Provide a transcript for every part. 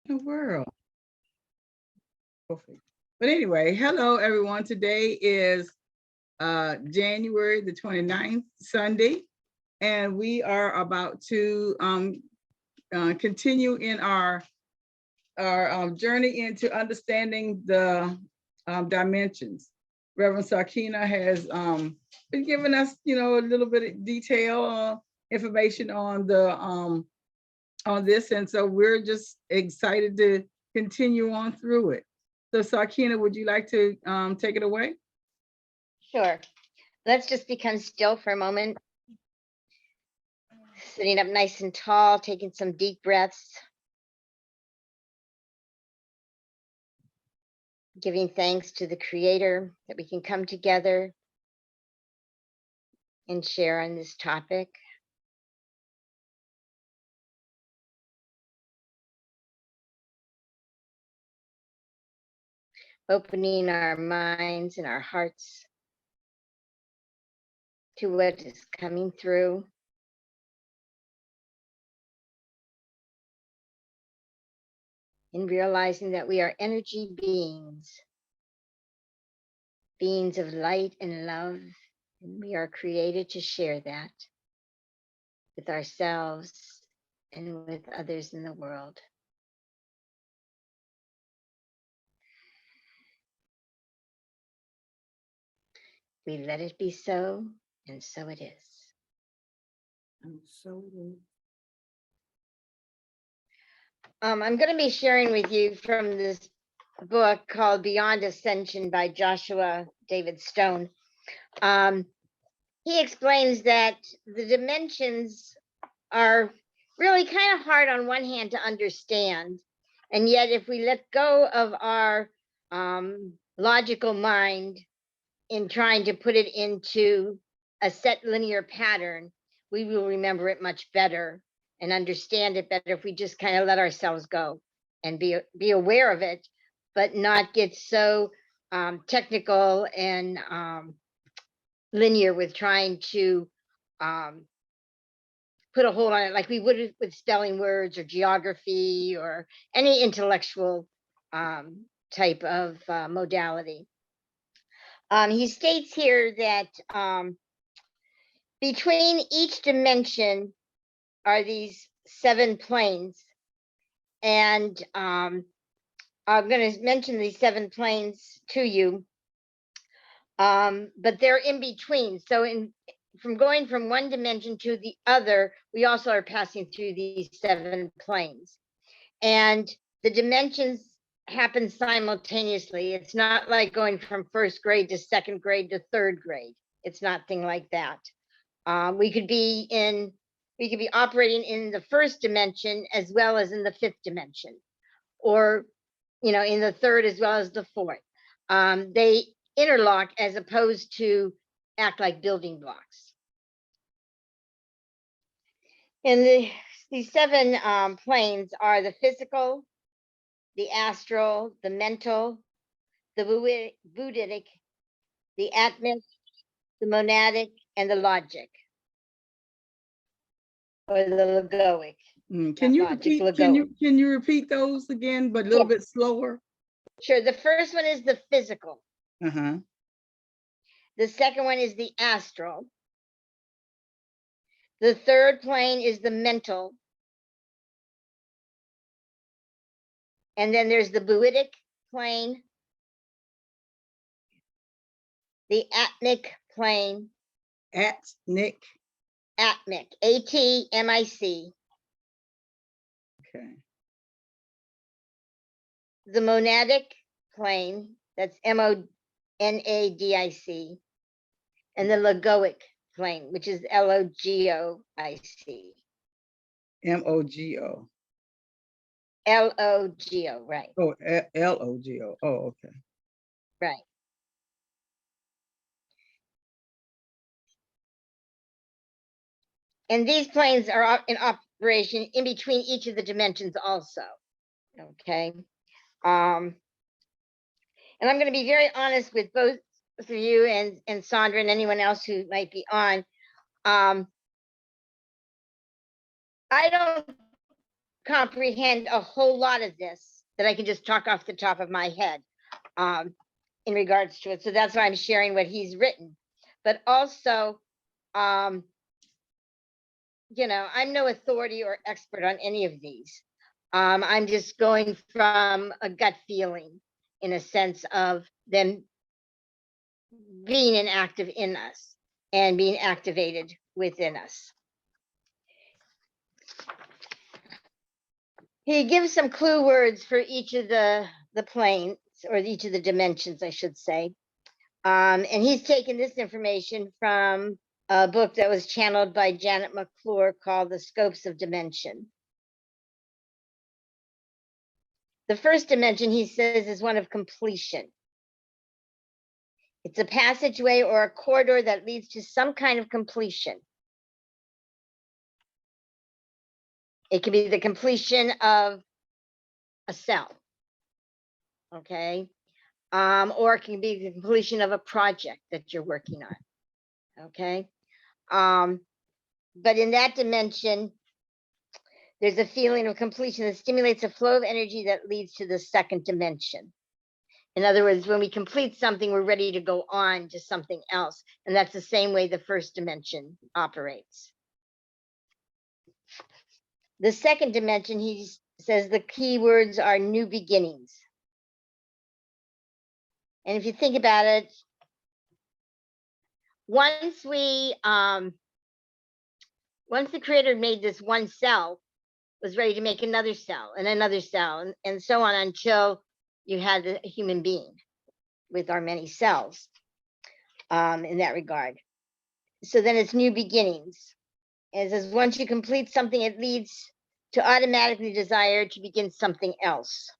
The world. Perfect. But anyway, hello everyone. Today is January the 29th, Sunday, and we are about to continue in our journey into understanding the dimensions. Reverend Sakina has been giving us, a little bit of detail information on this, and so we're just excited to continue on through it. So, Sakina, would you like to take it away? Sure. Let's just become still for a moment. Sitting up nice and tall, taking some deep breaths. Giving thanks to the Creator that we can come together and share on this topic. Opening our minds and our hearts to what is coming through. And realizing that we are energy beings, beings of light and love, and we are created to share that with ourselves and with others in the world. We let it be so, and so it is. And so I'm going to be sharing with you from this book called Beyond Ascension by Joshua David Stone. He explains that the dimensions are really kind of hard on one hand to understand. And yet, if we let go of our logical mind in trying to put it into a set linear pattern, we will remember it much better and understand it better if we just kind of let ourselves go and be aware of it, but not get so technical and linear with trying to put a hold on it like we would with spelling words or geography or any intellectual type of modality. He states here that between each dimension are these 7 planes. And I'm going to mention these 7 planes to you, but they're in between. So from going from one dimension to the other, we also are passing through these 7 planes. And the dimensions happen simultaneously. It's not like going from 1st grade to 2nd grade to 3rd grade. It's nothing like that. We could be operating in the 1st dimension as well as in the 5th dimension, or in the 3rd as well as the 4th. They interlock as opposed to act like building blocks. And these 7 planes are the physical, the astral, the mental, the Buddhic, the atmic, the monadic, and the logic, or the logoic. Can you repeat those again, but a little bit slower? Sure. The first one is the physical. Uh-huh. The second one is the astral. The 3rd plane is the mental. And then there's the Buddhic plane, the atmic plane. Atmic, ATMIC. okay. The monadic plane, that's MONADIC. And the logoic plane, which is LOGOIC. MOGO. LOGO, right. Oh, LOGO. Oh, okay. Right. And these planes are in operation in between each of the dimensions also. Okay. And I'm going to be very honest with both of you and Sandra and anyone else who might be on. I don't comprehend a whole lot of this that I can just talk off the top of my head in regards to it. So that's why I'm sharing what he's written. But also, you know, I'm no authority or expert on any of these. I'm just going from a gut feeling, in a sense of them being inactive in us and being activated within us. He gives some clue words for each of the planes, or each of the dimensions, I should say. And he's taken this information from a book that was channeled by Janet McClure called The Scopes of Dimension. The first dimension, he says, is one of completion. It's a passageway or a corridor that leads to some kind of completion. It could be the completion of a cell, okay? Or it can be the completion of a project that you're working on, okay? But in that dimension, there's a feeling of completion that stimulates a flow of energy that leads to the second dimension. In other words, when we complete something, we're ready to go on to something else. And that's the same way the first dimension operates. The second dimension, he says the key words are new beginnings. And if you think about it, once the creator made this one cell, was ready to make another cell and another cell and so on until you had a human being with our many cells in that regard. So then it's new beginnings. And it says once you complete something, it leads to automatically desire to begin something else.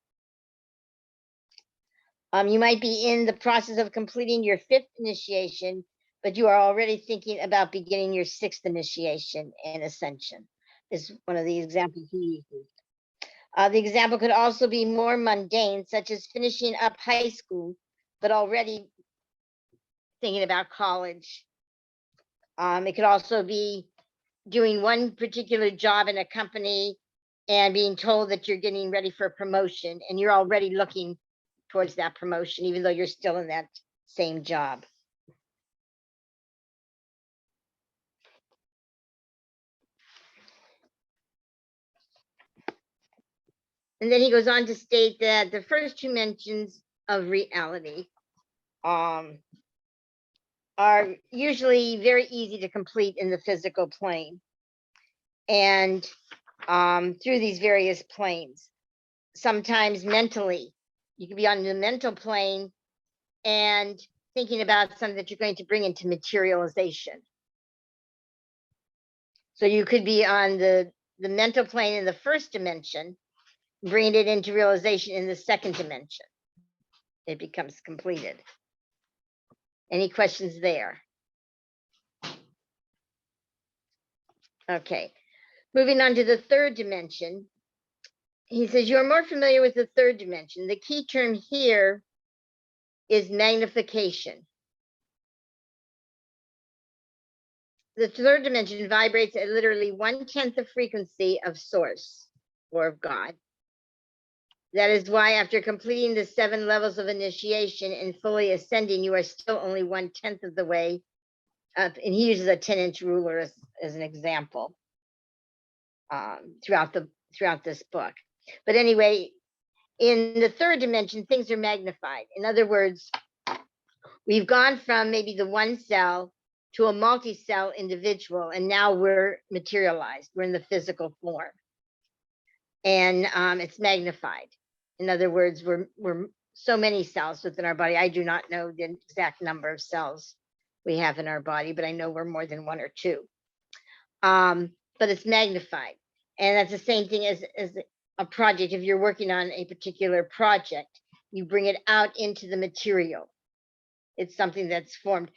You might be in the process of completing your 5th initiation, but you are already thinking about beginning your 6th initiation and ascension, is one of the examples he uses. The example could also be more mundane, such as finishing up high school, but already thinking about college. It could also be doing one particular job in a company and being told that you're getting ready for a promotion, and you're already looking towards that promotion, even though you're still in that same job. And then he goes on to state that the first 2 mentions of reality are usually very easy to complete in the physical plane and through these various planes. Sometimes mentally, you can be on the mental plane and thinking about something that you're going to bring into materialization. So you could be on the mental plane in the first dimension, bringing it into realization in the second dimension. It becomes completed. Any questions there? Okay, moving on to the third dimension. He says you're more familiar with the third dimension. The key term here is magnification. The third dimension vibrates at literally 1/10 the frequency of source or of God. That is why after completing the 7 levels of initiation and fully ascending, you are still only 1/10 of the way up. And he uses a 10-inch ruler as an example throughout this book. But anyway, in the third dimension, things are magnified. In other words, we've gone from maybe the one cell to a multi-cell individual, and now we're materialized. We're in the physical form, and it's magnified. In other words, we're so many cells within our body. I do not know the exact number of cells we have in our body, but I know we're more than 1 or 2. But it's magnified, and that's the same thing as a project. If you're working on a particular project, you bring it out into the material. It's something that's formed.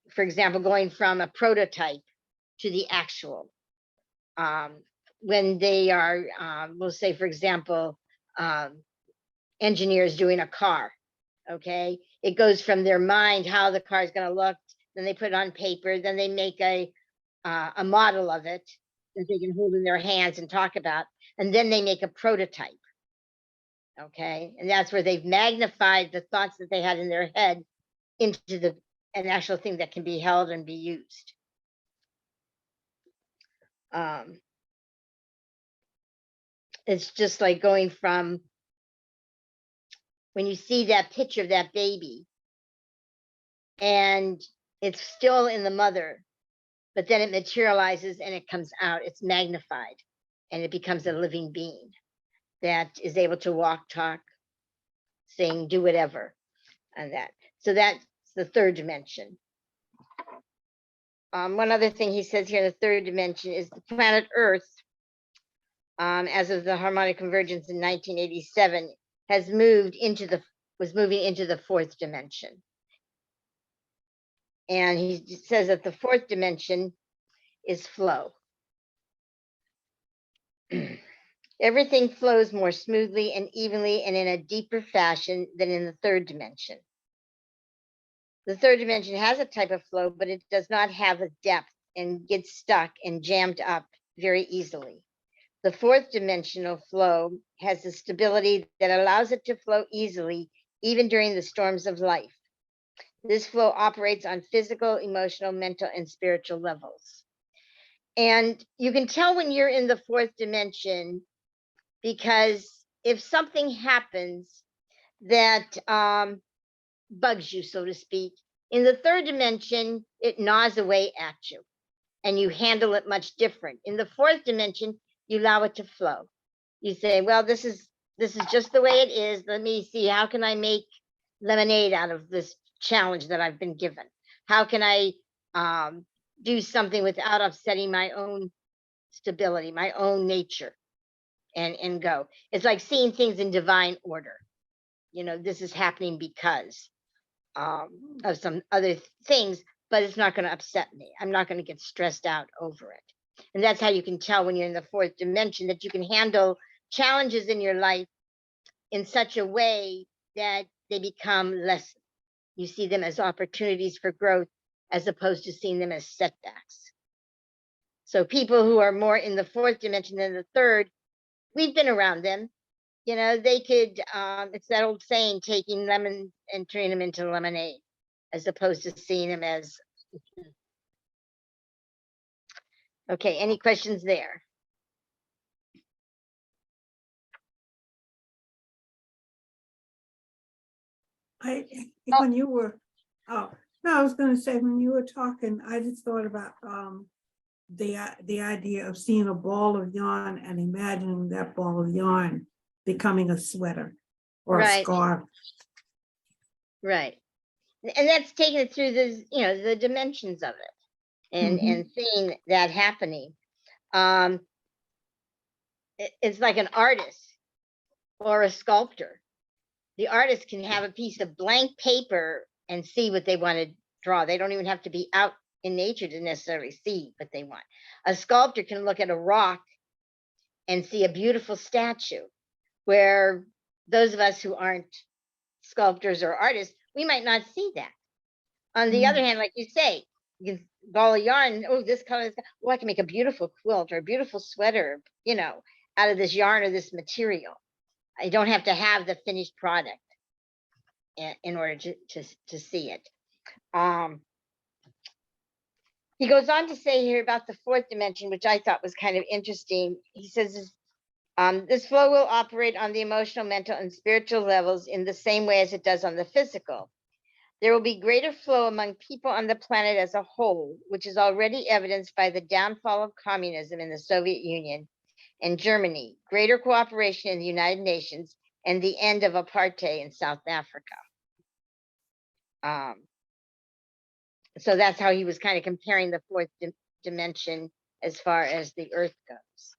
For example, going from a prototype to the actual. When they are, we'll say, for example, engineers doing a car, okay? It goes from their mind, how the car is going to look, then they put it on paper, then they make a model of it that they can hold in their hands and talk about. and then they make a prototype. Okay, and that's where they've magnified the thoughts that they had in their head into an actual thing that can be held and be used. It's just like going from when you see that picture of that baby and it's still in the mother, but then it materializes and it comes out, it's magnified, and it becomes a living being that is able to walk, talk, sing, do whatever, and that. So that's the third dimension. One other thing he says here in the third dimension is the planet Earth, as of the harmonic convergence in 1987, was moving into the fourth dimension. And he says that the fourth dimension is flow. Everything flows more smoothly and evenly and in a deeper fashion than in the third dimension. The third dimension has a type of flow, but it does not have a depth and gets stuck and jammed up very easily. The fourth dimensional flow has a stability that allows it to flow easily, even during the storms of life. This flow operates on physical, emotional, mental, and spiritual levels. And you can tell when you're in the fourth dimension, because if something happens that bugs you, so to speak, in the third dimension, it gnaws away at you and you handle it much different. In the fourth dimension, you allow it to flow. You say, well, this is just the way it is. Let me see, how can I make lemonade out of this challenge that I've been given? How can I do something without upsetting my own stability, my own nature, and go? It's like seeing things in divine order. You know, this is happening because of some other things, but it's not going to upset me. I'm not going to get stressed out over it. And that's how you can tell when you're in the fourth dimension, that you can handle challenges in your life in such a way that they become lessons. You see them as opportunities for growth as opposed to seeing them as setbacks. So people who are more in the fourth dimension than the third, we've been around them. You know, they could, it's that old saying, taking lemons and turning them into lemonade, as opposed to seeing them as. Okay, any questions there? When you were, no, I was gonna say, when you were talking, I just thought about the idea of seeing a ball of yarn and imagining that ball of yarn becoming a sweater or a scarf. Right. And that's taking it through the dimensions of it and seeing that happening. It's like an artist or a sculptor. The artist can have a piece of blank paper and see what they want to draw. They don't even have to be out in nature to necessarily see what they want. A sculptor can look at a rock and see a beautiful statue, where those of us who aren't sculptors or artists, we might not see that. On the other hand, like you say, you can ball of yarn, oh, this color, oh, I can make a beautiful quilt or a beautiful sweater, out of this yarn or this material. I don't have to have the finished product in order to see it. He goes on to say here about the fourth dimension, which I thought was kind of interesting. He says, this flow will operate on the emotional, mental, and spiritual levels in the same way as it does on the physical. There will be greater flow among people on the planet as a whole, which is already evidenced by the downfall of communism in the Soviet Union and Germany, greater cooperation in the United Nations, and the end of apartheid in South Africa. So that's how he was kind of comparing the fourth dimension as far as the Earth goes.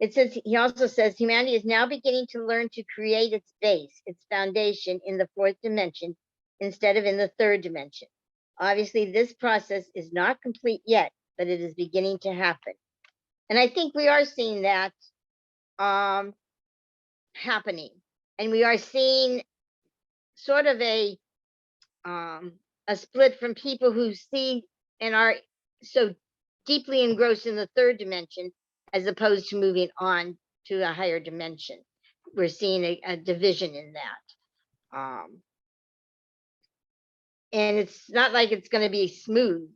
It says, he also says, humanity is now beginning to learn to create its base, its foundation in the fourth dimension instead of in the third dimension. Obviously, this process is not complete yet, but it is beginning to happen. And I think we are seeing that happening. And we are seeing sort of a split from people who see and are so deeply engrossed in the third dimension as opposed to moving on to a higher dimension. We're seeing a division in that. And it's not like it's going to be smooth.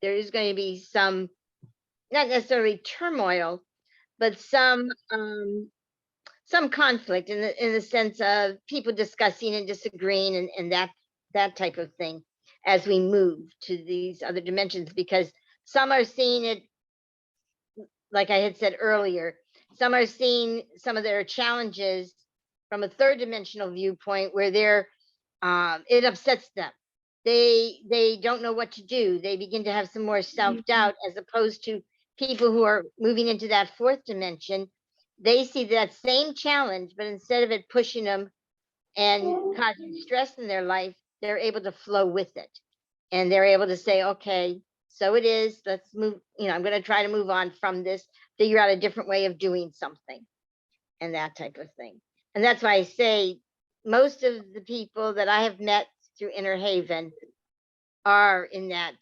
There is going to be some, not necessarily turmoil, but some conflict in the sense of people discussing and disagreeing and that type of thing as we move to these other dimensions, because some are seeing it, like I had said earlier, some are seeing some of their challenges from a third dimensional viewpoint where they're it upsets them. They don't know what to do. They begin to have some more self-doubt, as opposed to people who are moving into that fourth dimension. They see that same challenge, but instead of it pushing them and causing stress in their life, they're able to flow with it. And they're able to say, okay, so it is, let's move, I'm going to try to move on from this, figure out a different way of doing something, and that type of thing. And that's why I say most of the people that I have met through Inner Haven are in that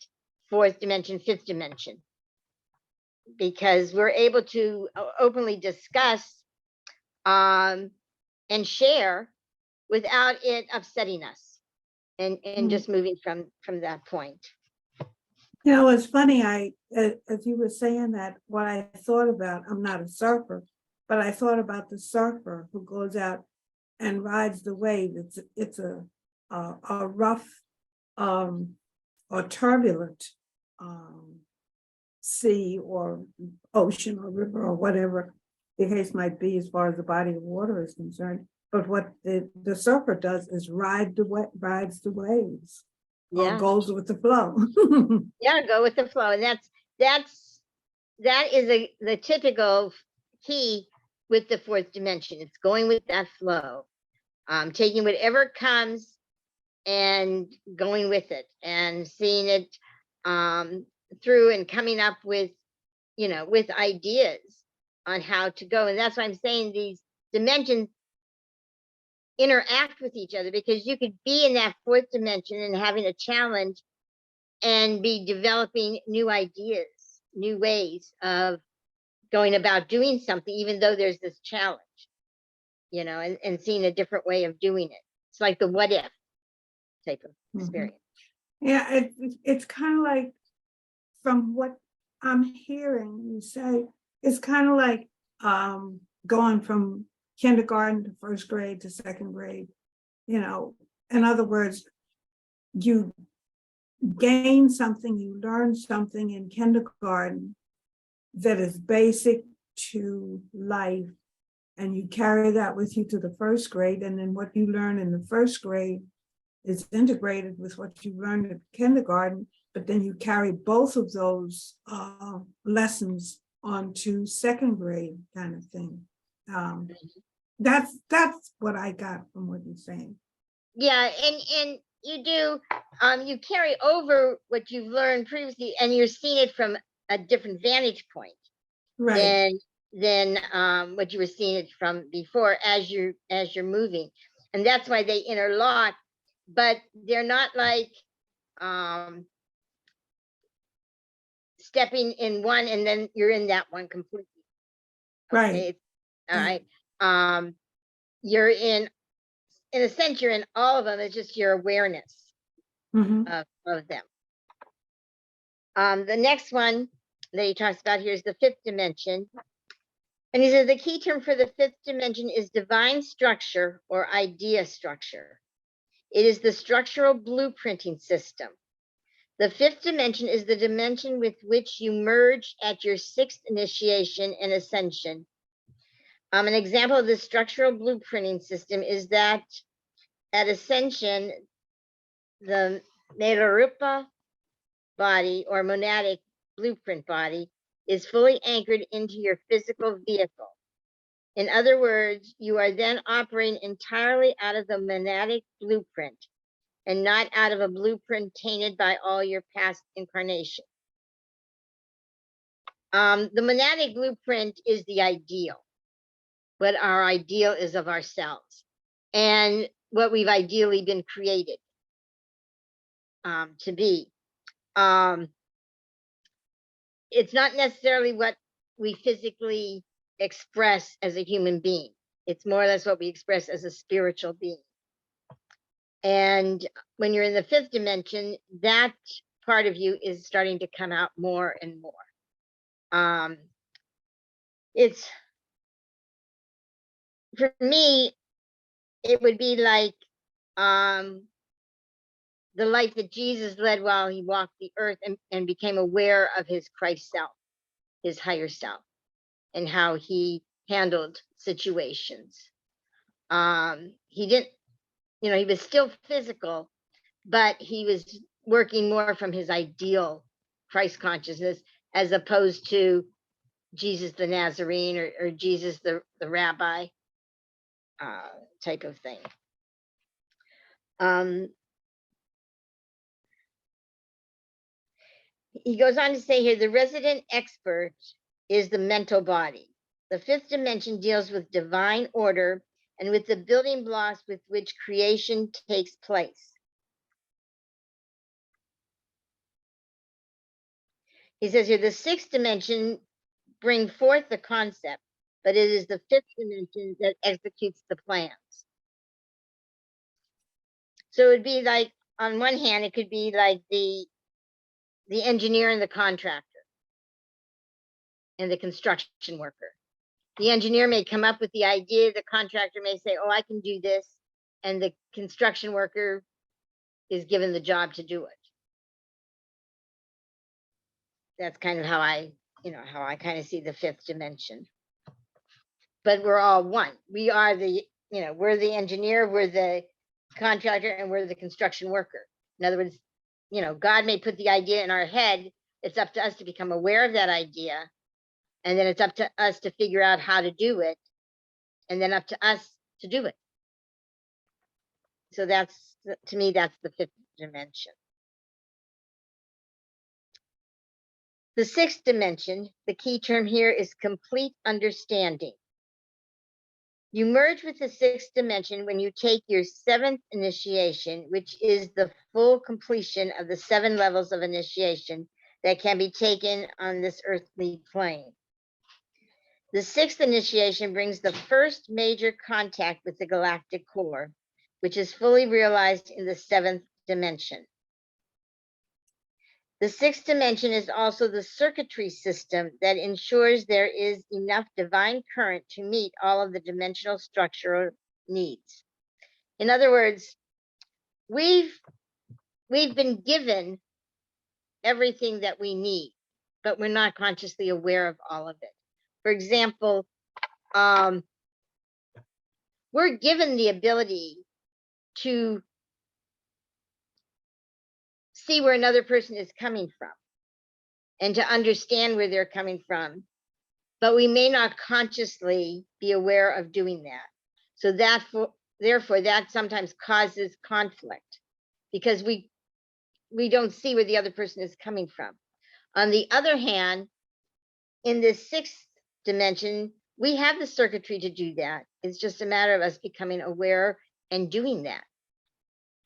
fourth dimension, fifth dimension, because we're able to openly discuss and share without it upsetting us, and just moving from that point. It's funny, as you were saying that, what I thought about, I'm not a surfer, but I thought about the surfer who goes out and rides the wave. It's a rough or turbulent sea or ocean or river or whatever the case might be as far as the body of water is concerned. But what the surfer does is rides the waves. Or goes with the flow. Yeah, go with the flow. And that is the typical key with the fourth dimension. It's going with that flow, taking whatever comes and going with it, and seeing it through, and coming up with with ideas on how to go. And that's why I'm saying these dimensions interact with each other, because you could be in that fourth dimension and having a challenge and be developing new ideas, new ways of going about doing something, even though there's this challenge, and seeing a different way of doing it. It's like the what if type of experience. Yeah, it's kind of like, from what I'm hearing you say, it's kind of like going from kindergarten to first grade to second grade. In other words, you gain something, you learn something in kindergarten that is basic to life, and you carry that with you to the first grade, and then what you learn in the first grade is integrated with what you learned at kindergarten, but then you carry both of those lessons onto second grade, kind of thing. That's what I got from what you're saying. Yeah, and you do, you carry over what you've learned previously, and you're seeing it from a different vantage point, right, than what you were seeing it from before, as you're moving. And that's why they interlock, but they're not like stepping in one and then you're in that one completely. right. All right. You're in a sense, you're in all of them. It's just your awareness of them. The next one that he talks about here is the fifth dimension. And he says the key term for the fifth dimension is divine structure or idea structure. It is the structural blueprinting system. The fifth dimension is the dimension with which you merge at your sixth initiation and ascension. An example of the structural blueprinting system is that at ascension, the Melarupa body or monadic blueprint body is fully anchored into your physical vehicle. In other words, you are then operating entirely out of the monadic blueprint and not out of a blueprint tainted by all your past incarnations. The monadic blueprint is the ideal, what our ideal is of ourselves, and what we've ideally been created to be. it's not necessarily what we physically express as a human being. It's more or less what we express as a spiritual being. And when you're in the fifth dimension, that part of you is starting to come out more and more. It's, for me, it would be like the life that Jesus led while he walked the earth and became aware of his Christ self, his higher self, and how he handled situations. He didn't, he was still physical, but he was working more from his ideal Christ consciousness as opposed to Jesus the Nazarene or Jesus the rabbi type of thing. He goes on to say here, the resident expert is the mental body. The fifth dimension deals with divine order and with the building blocks with which creation takes place. He says here, the sixth dimension brings forth the concept, but it is the fifth dimension that executes the plans. So it'd be like, on one hand, it could be like the engineer and the contractor and the construction worker. The engineer may come up with the idea, the contractor may say, oh, I can do this, and the construction worker is given the job to do it. That's kind of how I kind of see the fifth dimension. But we're all one. We are we're the engineer, we're the contractor, and we're the construction worker. In other words, God may put the idea in our head. It's up to us to become aware of that idea. And then it's up to us to figure out how to do it. And then up to us to do it. So to me, that's the fifth dimension. The sixth dimension, the key term here is complete understanding. You merge with the sixth dimension when you take your seventh initiation, which is the full completion of the 7 levels of initiation that can be taken on this earthly plane. The sixth initiation brings the first major contact with the galactic core, which is fully realized in the 7th dimension. The sixth dimension is also the circuitry system that ensures there is enough divine current to meet all of the dimensional structural needs. In other words, we've been given everything that we need, but we're not consciously aware of all of it. For example, we're given the ability to see where another person is coming from and to understand where they're coming from, but we may not consciously be aware of doing that. So therefore, that sometimes causes conflict because we don't see where the other person is coming from. On the other hand, in the sixth dimension, we have the circuitry to do that. It's just a matter of us becoming aware and doing that.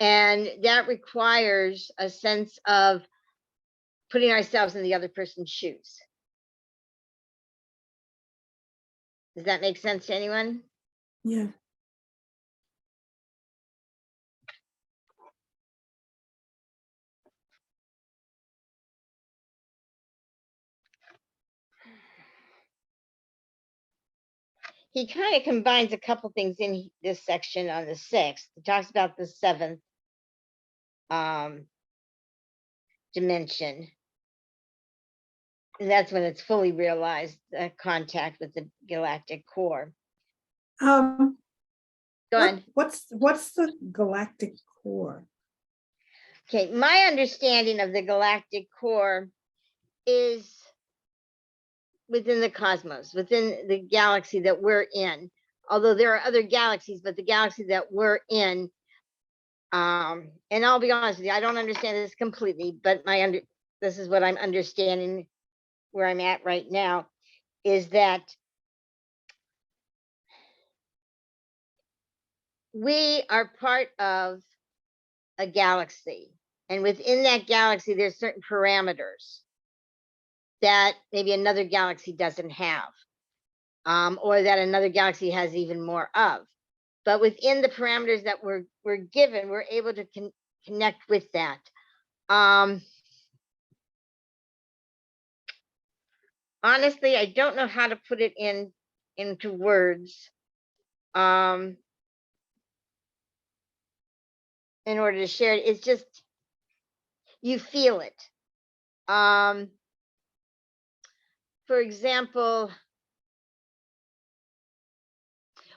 And that requires a sense of putting ourselves in the other person's shoes. Does that make sense to anyone? Yeah. He kind of combines a couple things in this section on the sixth. He talks about the seventh dimension. And that's when it's fully realized, contact with the galactic core. Go on. What's the galactic core? Okay, my understanding of the galactic core is within the cosmos, within the galaxy that we're in. Although there are other galaxies, but the galaxy that we're in, and I'll be honest with you, I don't understand this completely, but this is what I'm understanding where I'm at right now, is that we are part of a galaxy, and within that galaxy, there's certain parameters that maybe another galaxy doesn't have, or that another galaxy has even more of. But within the parameters that we're given, we're able to connect with that. Honestly, I don't know how to put it into words. In order to share it, it's just, you feel it. For example,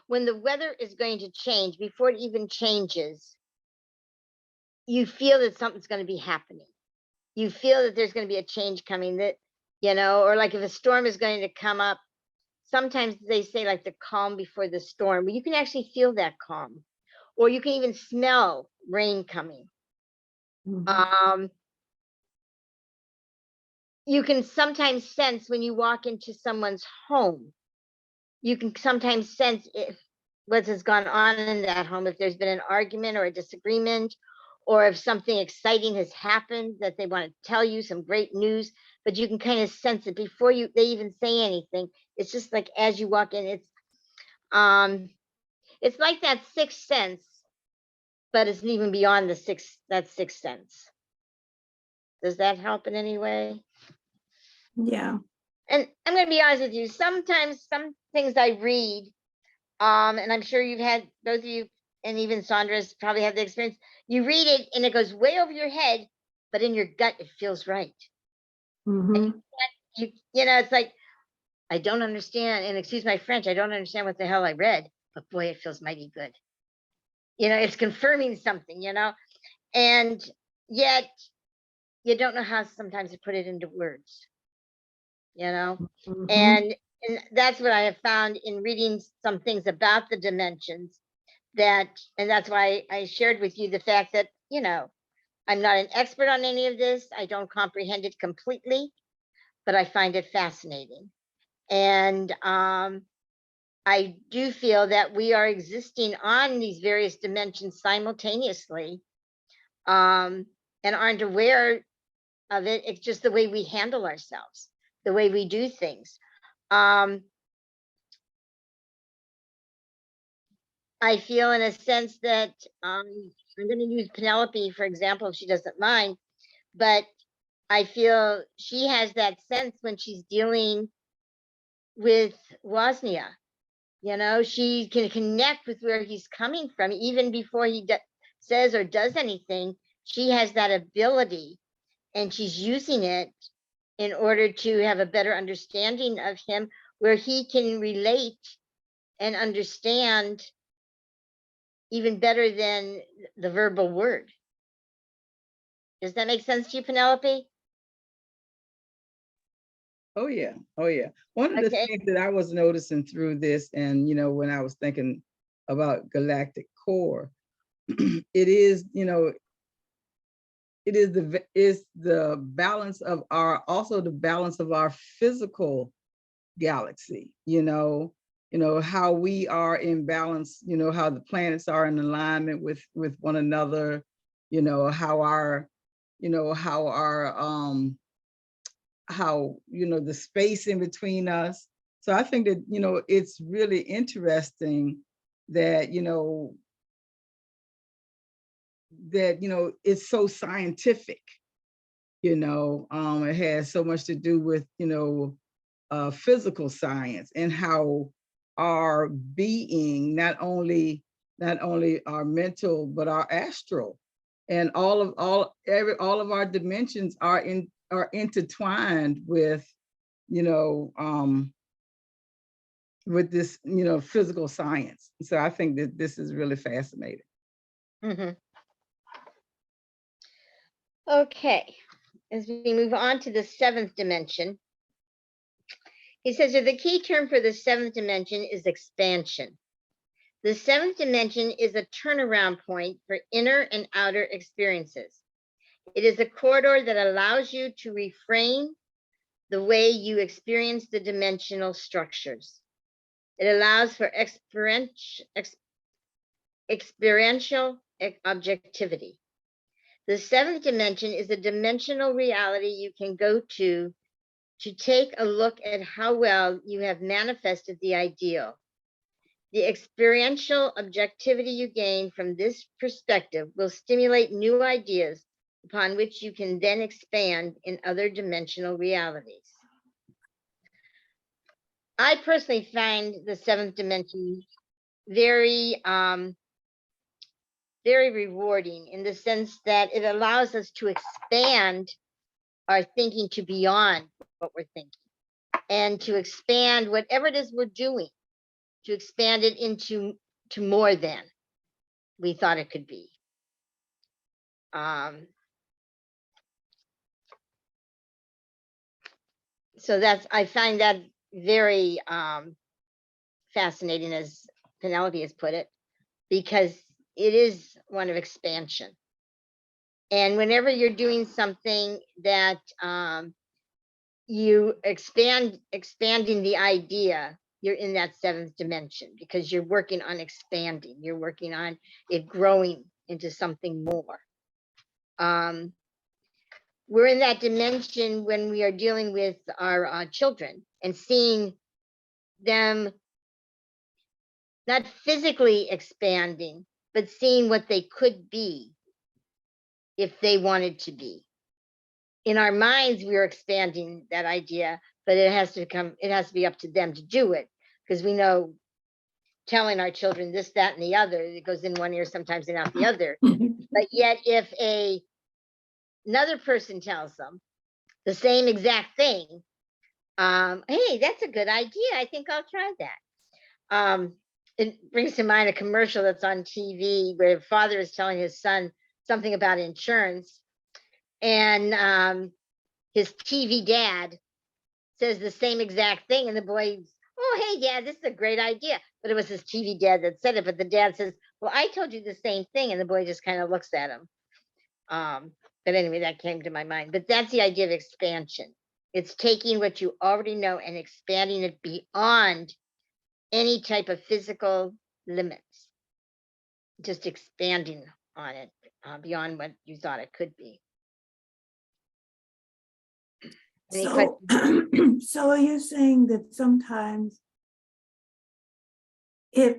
when the weather is going to change, before it even changes, you feel that something's going to be happening. You feel that there's going to be a change coming, that, or like if a storm is going to come up, sometimes they say like the calm before the storm, but you can actually feel that calm, or you can even smell rain coming. Mhm. You can sometimes sense when you walk into someone's home, you can sometimes sense if what has gone on in that home, if there's been an argument or a disagreement, or if something exciting has happened that they want to tell you, some great news, but you can kind of sense it before they even say anything. It's just like as you walk in, it's like that sixth sense, but it's even beyond that sixth sense. Does that help in any way? Yeah. And I'm going to be honest with you, sometimes some things I read, and I'm sure you've had, those of you, and even Sandra's probably had the experience, you read it and it goes way over your head, but in your gut it feels right. Mhm. It's like, I don't understand, and excuse my French, I don't understand what the hell I read, but boy, it feels mighty good. It's confirming something, and yet you don't know how sometimes to put it into words, Mhm. and that's what I have found in reading some things about the dimensions, and that's why I shared with you the fact that, I'm not an expert on any of this. I don't comprehend it completely, but I find it fascinating. And I do feel that we are existing on these various dimensions simultaneously, and aren't aware of it. It's just the way we handle ourselves, the way we do things. I feel in a sense that I'm going to use Penelope, for example, if she doesn't mind, but I feel she has that sense when she's dealing with Woznia. She can connect with where he's coming from, even before he says or does anything. She has that ability, and she's using it in order to have a better understanding of him, where he can relate and understand even better than the verbal word. Does that make sense to you, Penelope? Oh yeah, oh yeah. One of the Okay. things that I was noticing through this, and when I was thinking about galactic core, it is, it is the balance of the balance of our physical galaxy, how we are in balance, how the planets are in alignment with one another, how our, how our how the space in between us. So I think that it's really interesting that it's so scientific. It has so much to do with physical science, and how our being, not only our mental but our astral, and all of our dimensions are intertwined with with this physical science. So I think that this is really fascinating. Mm-hmm. Okay, as we move on to the seventh dimension, he says that the key term for the seventh dimension is expansion. The seventh dimension is a turnaround point for inner and outer experiences. It is a corridor that allows you to reframe the way you experience the dimensional structures. It allows for experiential objectivity. The seventh dimension is a dimensional reality you can go to to take a look at how well you have manifested the ideal. The experiential objectivity you gain from this perspective will stimulate new ideas upon which you can then expand in other dimensional realities. I personally find the seventh dimension very, very rewarding in the sense that it allows us to expand our thinking to beyond what we're thinking and to expand whatever it is we're doing, to expand it into more than we thought it could be. So I find that very fascinating, as Penelope has put it, because it is one of expansion. And whenever you're doing something that you expanding the idea, you're in that seventh dimension because you're working on expanding, you're working on it growing into something more. We're in that dimension when we are dealing with our children and seeing them not physically expanding, but seeing what they could be if they wanted to be. In our minds, we are expanding that idea, but it has to be up to them to do it, because we know telling our children this, that, and the other, it goes in one ear sometimes and out the other. But yet if another person tells them the same exact thing, hey, that's a good idea, I think I'll try that. It brings to mind a commercial that's on TV where a father is telling his son something about insurance, and his TV dad says the same exact thing, and the boy's, oh, hey, Dad, this is a great idea. But it was his TV dad that said it, but the dad says, well, I told you the same thing, and the boy just kind of looks at him. But anyway, that came to my mind. But that's the idea of expansion. It's taking what you already know and expanding it beyond any type of physical limits, just expanding on it beyond what you thought it could be. Any So, so are you saying that sometimes if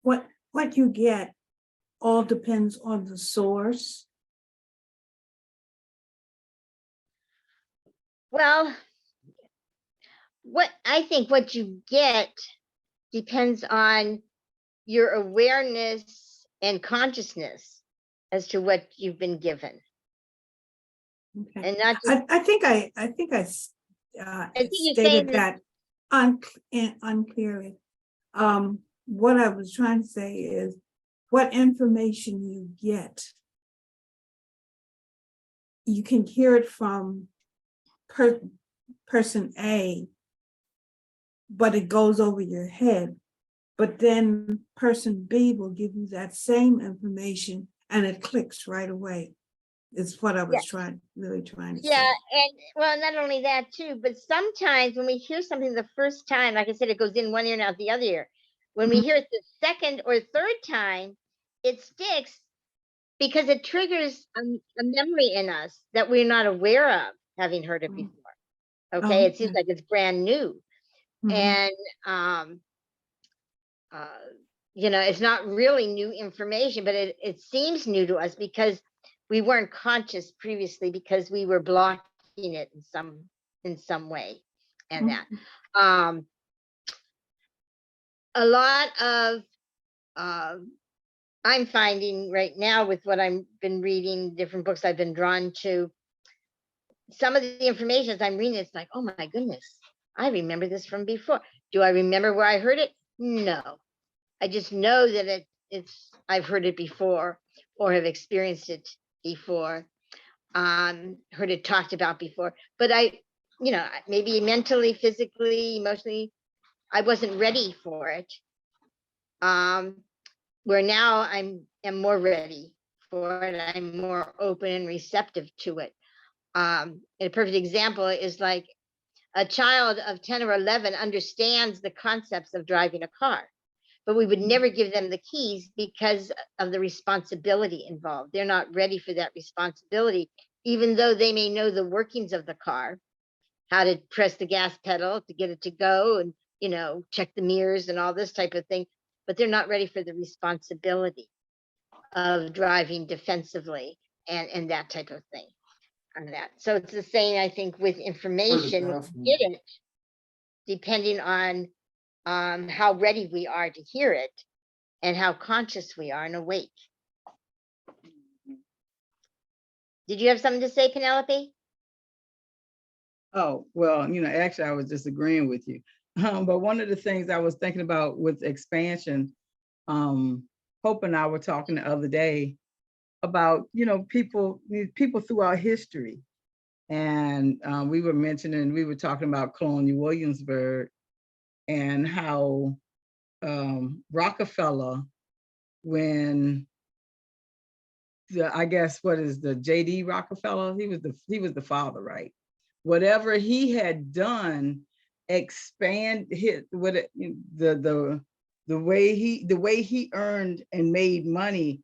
what you get all depends on the source? Well, I think what you get depends on your awareness and consciousness as to what you've been given. Okay. And not just, I think I think you stated say that unclearly. What I was trying to say is what information you get, you can hear it from person A, but it goes over your head. But then person B will give you that same information and it clicks right away. Is what I was really trying to say. yeah, and well, not only that too, but sometimes when we hear something the first time, like I said, it goes in one ear and out the other ear. When we hear it the second or third time, it sticks because it triggers a memory in us that we're not aware of having heard it before. Okay, it seems like it's brand new. And you know, it's not really new information, but it seems new to us because we weren't conscious previously, because we were blocking it in some way. And that a lot of I'm finding right now with what I've been reading, different books I've been drawn to, some of the information as I'm reading, it's like, oh my goodness, I remember this from before. Do I remember where I heard it? No. I just know that I've heard it before or have experienced it before, heard it talked about before. But you know, maybe mentally, physically, emotionally, I wasn't ready for it. Where now I am more ready for it. I'm more open and receptive to it. A perfect example is like a child of 10 or 11 understands the concepts of driving a car, but we would never give them the keys because of the responsibility involved. They're not ready for that responsibility even though they may know the workings of the car, how to press the gas pedal to get it to go and, you know, check the mirrors and all this type of thing, but they're not ready for the responsibility of driving defensively and that type of thing on that. So it's the same, I think, with information, we get it, depending on how ready we are to hear it and how conscious we are and awake. Did you have something to say, Penelope? Oh, well, actually, I was just agreeing with you. But one of the things I was thinking about with expansion, Hope and I were talking the other day about, people throughout history. And we were talking about Colonial Williamsburg and how Rockefeller, when I guess what is the J.D. Rockefeller, he was the father, right? Whatever he had done, expand his the way he earned and made money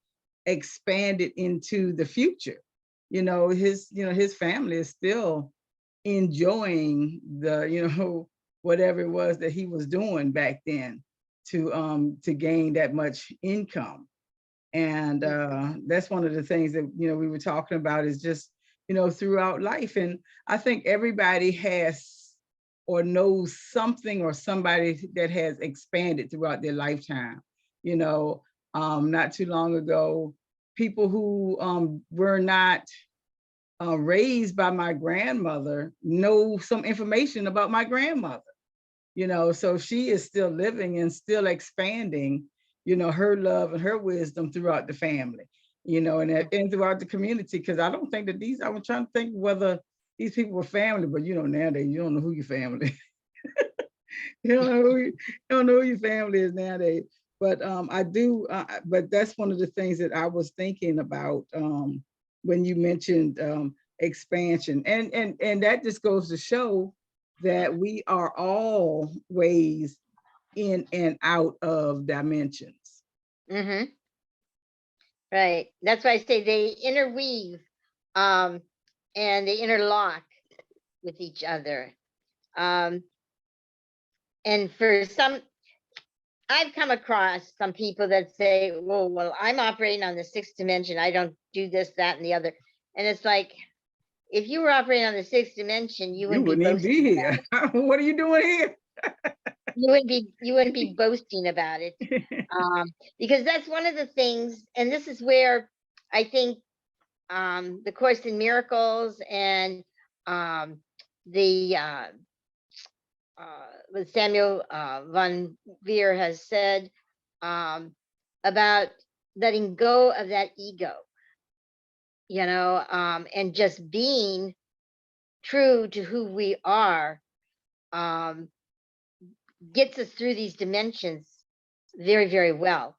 expanded into the future. His family is still enjoying the whatever it was that he was doing back then to gain that much income. And that's one of the things that we were talking about, is just throughout life. And I think everybody has or knows something or somebody that has expanded throughout their lifetime. Not too long ago, people who were not raised by my grandmother know some information about my grandmother. So she is still living and still expanding her love and her wisdom throughout the family, and throughout the community. Because I don't think that I was trying to think whether these people were family, but nowadays you don't know who your family. you don't know who your family is nowadays. But I do. But that's one of the things that I was thinking about when you mentioned expansion, and that just goes to show that we are always in and out of dimensions. Mm-hmm. Right. That's why I say they interweave and they interlock with each other. And for some, I've come across some people that say, well, I'm operating on the sixth dimension. I don't do this, that, and the other. And it's like, if you were operating on the sixth dimension, you wouldn't even be here. What are you doing here? You wouldn't be boasting about it. Because that's one of the things, and this is where I think the Course in Miracles and what Samuel von Veer has said about letting go of that ego, and just being true to who we are, gets us through these dimensions very, very well.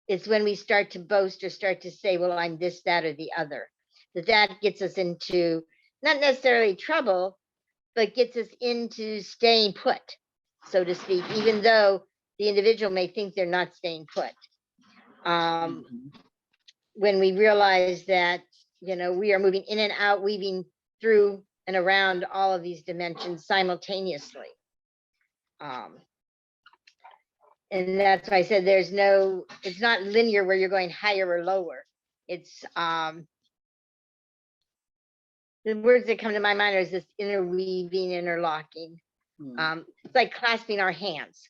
It's when we start to boast or start to say, well, I'm this, that, or the other, that gets us into not necessarily trouble, but gets us into staying put, so to speak, even though the individual may think they're not staying put. When we realize that, we are moving in and out, weaving through and around all of these dimensions simultaneously. And that's why I said it's not linear where you're going higher or lower. It's the words that come to my mind is this interweaving, interlocking. It's like clasping our hands.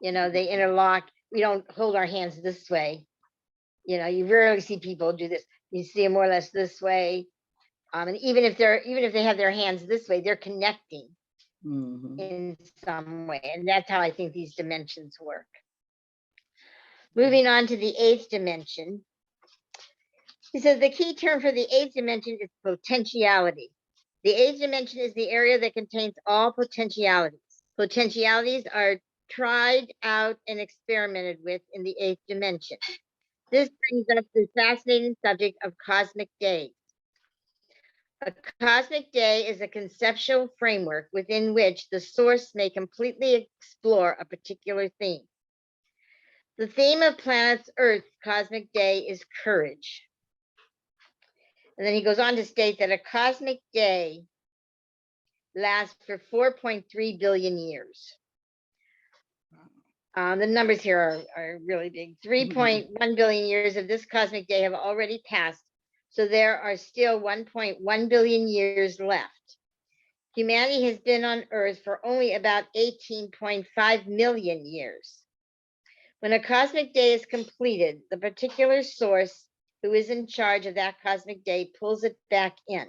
They interlock. We don't hold our hands this way. You rarely see people do this. You see them more or less this way. And even if they have their hands this way, they're connecting in some way. And that's how I think these dimensions work. Moving on to the eighth dimension. He says the key term for the eighth dimension is potentiality. The eighth dimension is the area that contains all potentialities. Potentialities are tried out and experimented with in the eighth dimension. This brings up the fascinating subject of cosmic days. A cosmic day is a conceptual framework within which the source may completely explore a particular theme. The theme of planet's Earth's cosmic day is courage. And then he goes on to state that a cosmic day lasts for 4.3 billion years. The numbers here are really big. 3.1 billion years of this cosmic day have already passed, so there are still 1.1 billion years left. Humanity has been on Earth for only about 18.5 million years. When a cosmic day is completed, the particular source who is in charge of that cosmic day pulls it back in.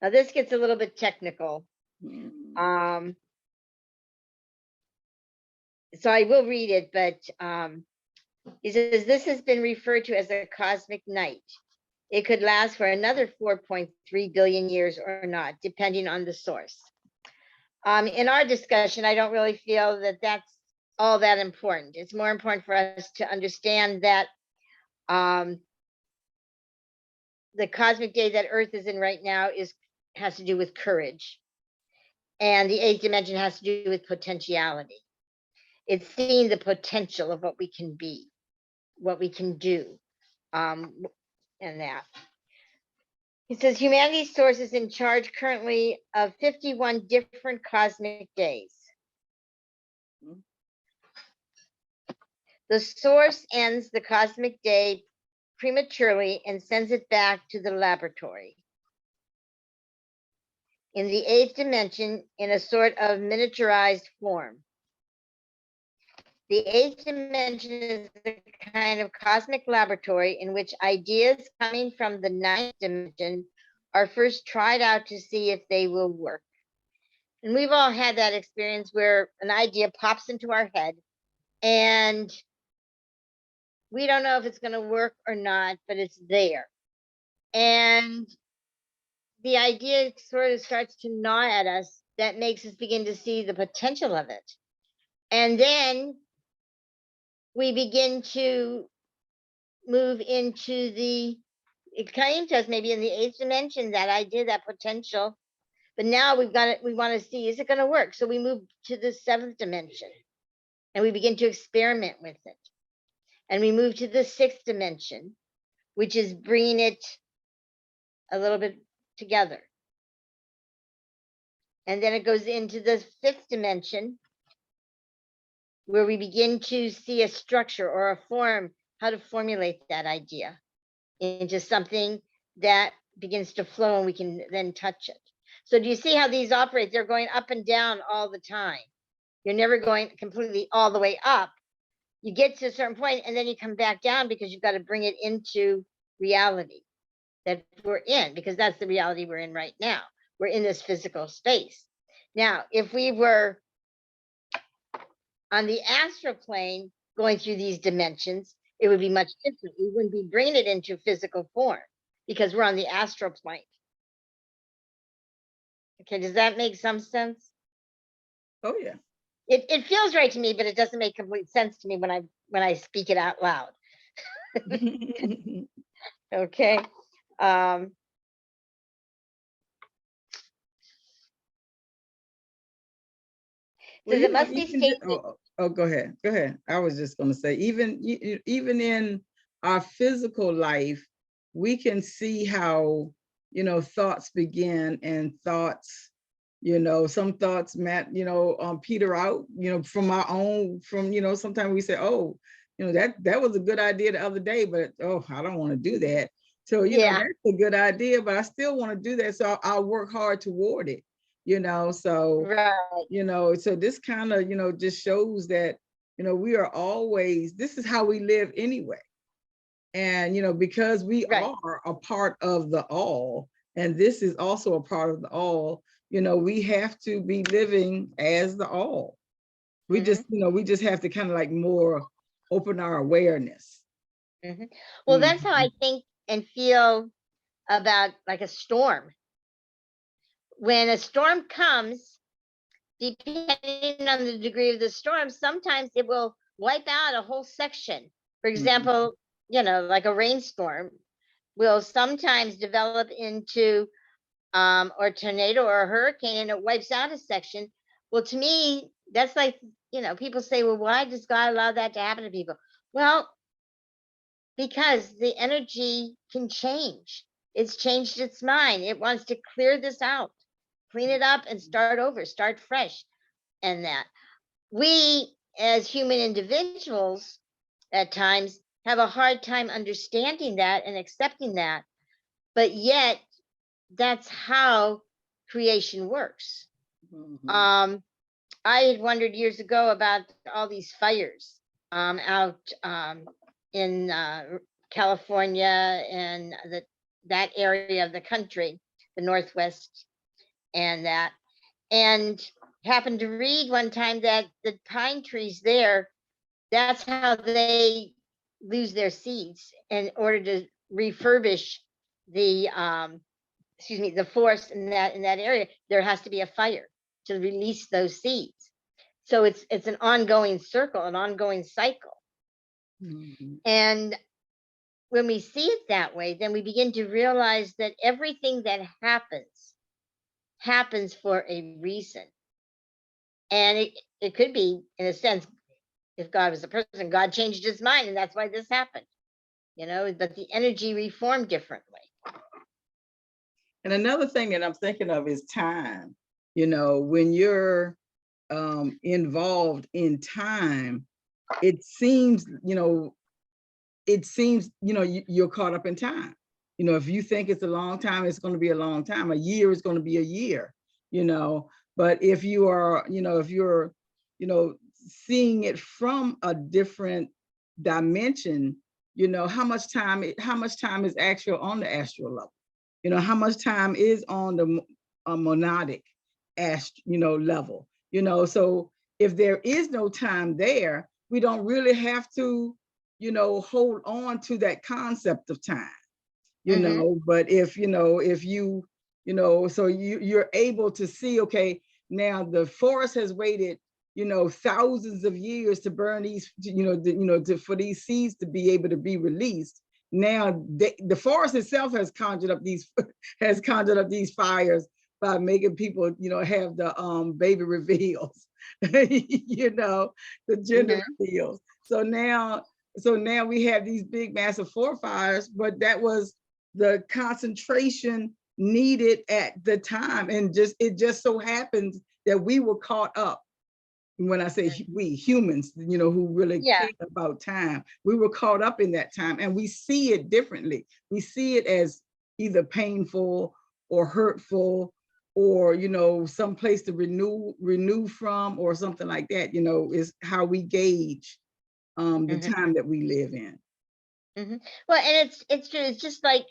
Now, this gets a little bit technical. So I will read it, but he says this has been referred to as a cosmic night. It could last for another 4.3 billion years or not, depending on the source. In our discussion, I don't really feel that that's all that important. It's more important for us to understand that the cosmic day that Earth is in right now has to do with courage. And the eighth dimension has to do with potentiality. It's seeing the potential of what we can be, what we can do, and that. He says humanity's source is in charge currently of 51 different cosmic days. The source ends the cosmic day prematurely and sends it back to the laboratory. In the eighth dimension, in a sort of miniaturized form. The eighth dimension is the kind of cosmic laboratory in which ideas coming from the ninth dimension are first tried out to see if they will work. And we've all had that experience where an idea pops into our head and we don't know if it's going to work or not, but it's there. And the idea sort of starts to gnaw at us. That makes us begin to see the potential of it. And then we begin to move into it came to us maybe in the eighth dimension, that idea, that potential. But now we want to see, is it going to work? So we move to the seventh dimension and we begin to experiment with it. And we move to the sixth dimension, which is bringing it a little bit together. And then it goes into the fifth dimension, where we begin to see a structure or a form, how to formulate that idea into something that begins to flow and we can then touch it. So do you see how these operate? They're going up and down all the time. You're never going completely all the way up. You get to a certain point and then you come back down because you've got to bring it into reality that we're in, because that's the reality we're in right now. We're in this physical space. Now, if we were on the astral plane going through these dimensions, it would be much different. We wouldn't be bringing it into physical form because we're on the astral plane. Okay, does that make some sense? Oh yeah. It feels right to me, but it doesn't make complete sense to me when I speak it out loud. Okay. Well, Says it must be stated. Go ahead. Go ahead. I was just going to say, even in our physical life, we can see how, thoughts begin and thoughts, some thoughts, peter out, from our own, sometimes we say, oh, that was a good idea the other day, but oh, I don't want to do that. So, that's a good idea, but I still want to do that. So I'll work hard toward it, so, right. So this kind of, just shows that, we are always, this is how we live anyway. And, because we are a part of the all, and this is also a part of the all, we have to be living as the all. We just, we just have to kind of like more open our awareness. Well, that's how I think and feel about like a storm. When a storm comes, depending on the degree of the storm, sometimes it will wipe out a whole section. For example, like a rainstorm will sometimes develop into or a tornado or a hurricane, and it wipes out a section. Well, to me, that's like, people say, well, why does God allow that to happen to people? Well, because the energy can change. It's changed its mind. It wants to clear this out, clean it up and start over, start fresh. And that we as human individuals at times have a hard time understanding that and accepting that. But yet that's how creation works. Mhm. I had wondered years ago about all these fires out in California and that area of the country, the Northwest, and that, and happened to read one time that the pine trees there, that's how they lose their seeds in order to refurbish the excuse me, the forest in that area. There has to be a fire to release those seeds. So it's an ongoing circle, an ongoing cycle. Mhm. And when we see it that way, then we begin to realize that everything that happens for a reason. And it could be, in a sense, if God was a person, God changed his mind and that's why this happened, but the energy reformed differently. And another thing that I'm thinking of is time. When you're involved in time, it seems, you're caught up in time. If you think it's a long time, it's going to be a long time. A year is going to be a year, but if you are, if you're, seeing it from a different dimension, how much time is actual on the astral level. How much time is on the monadic level. So if there is no time there, we don't really have to hold on to that concept of time. But if so you're able to see, okay, now the forest has waited thousands of years to burn these, for these seeds to be able to be released. Now the forest itself has conjured up these fires by making people have the baby reveals, the gender reveals. So now we have these big massive forest fires, but that was the concentration needed at the time, and it just so happens that we were caught up. When I say we humans, who really care about time, we were caught up in that time, and we see it differently. We see it as either painful or hurtful, or some place to renew from, or something like that. Is how we gauge the time that we live in. Well, and it's true. It's just like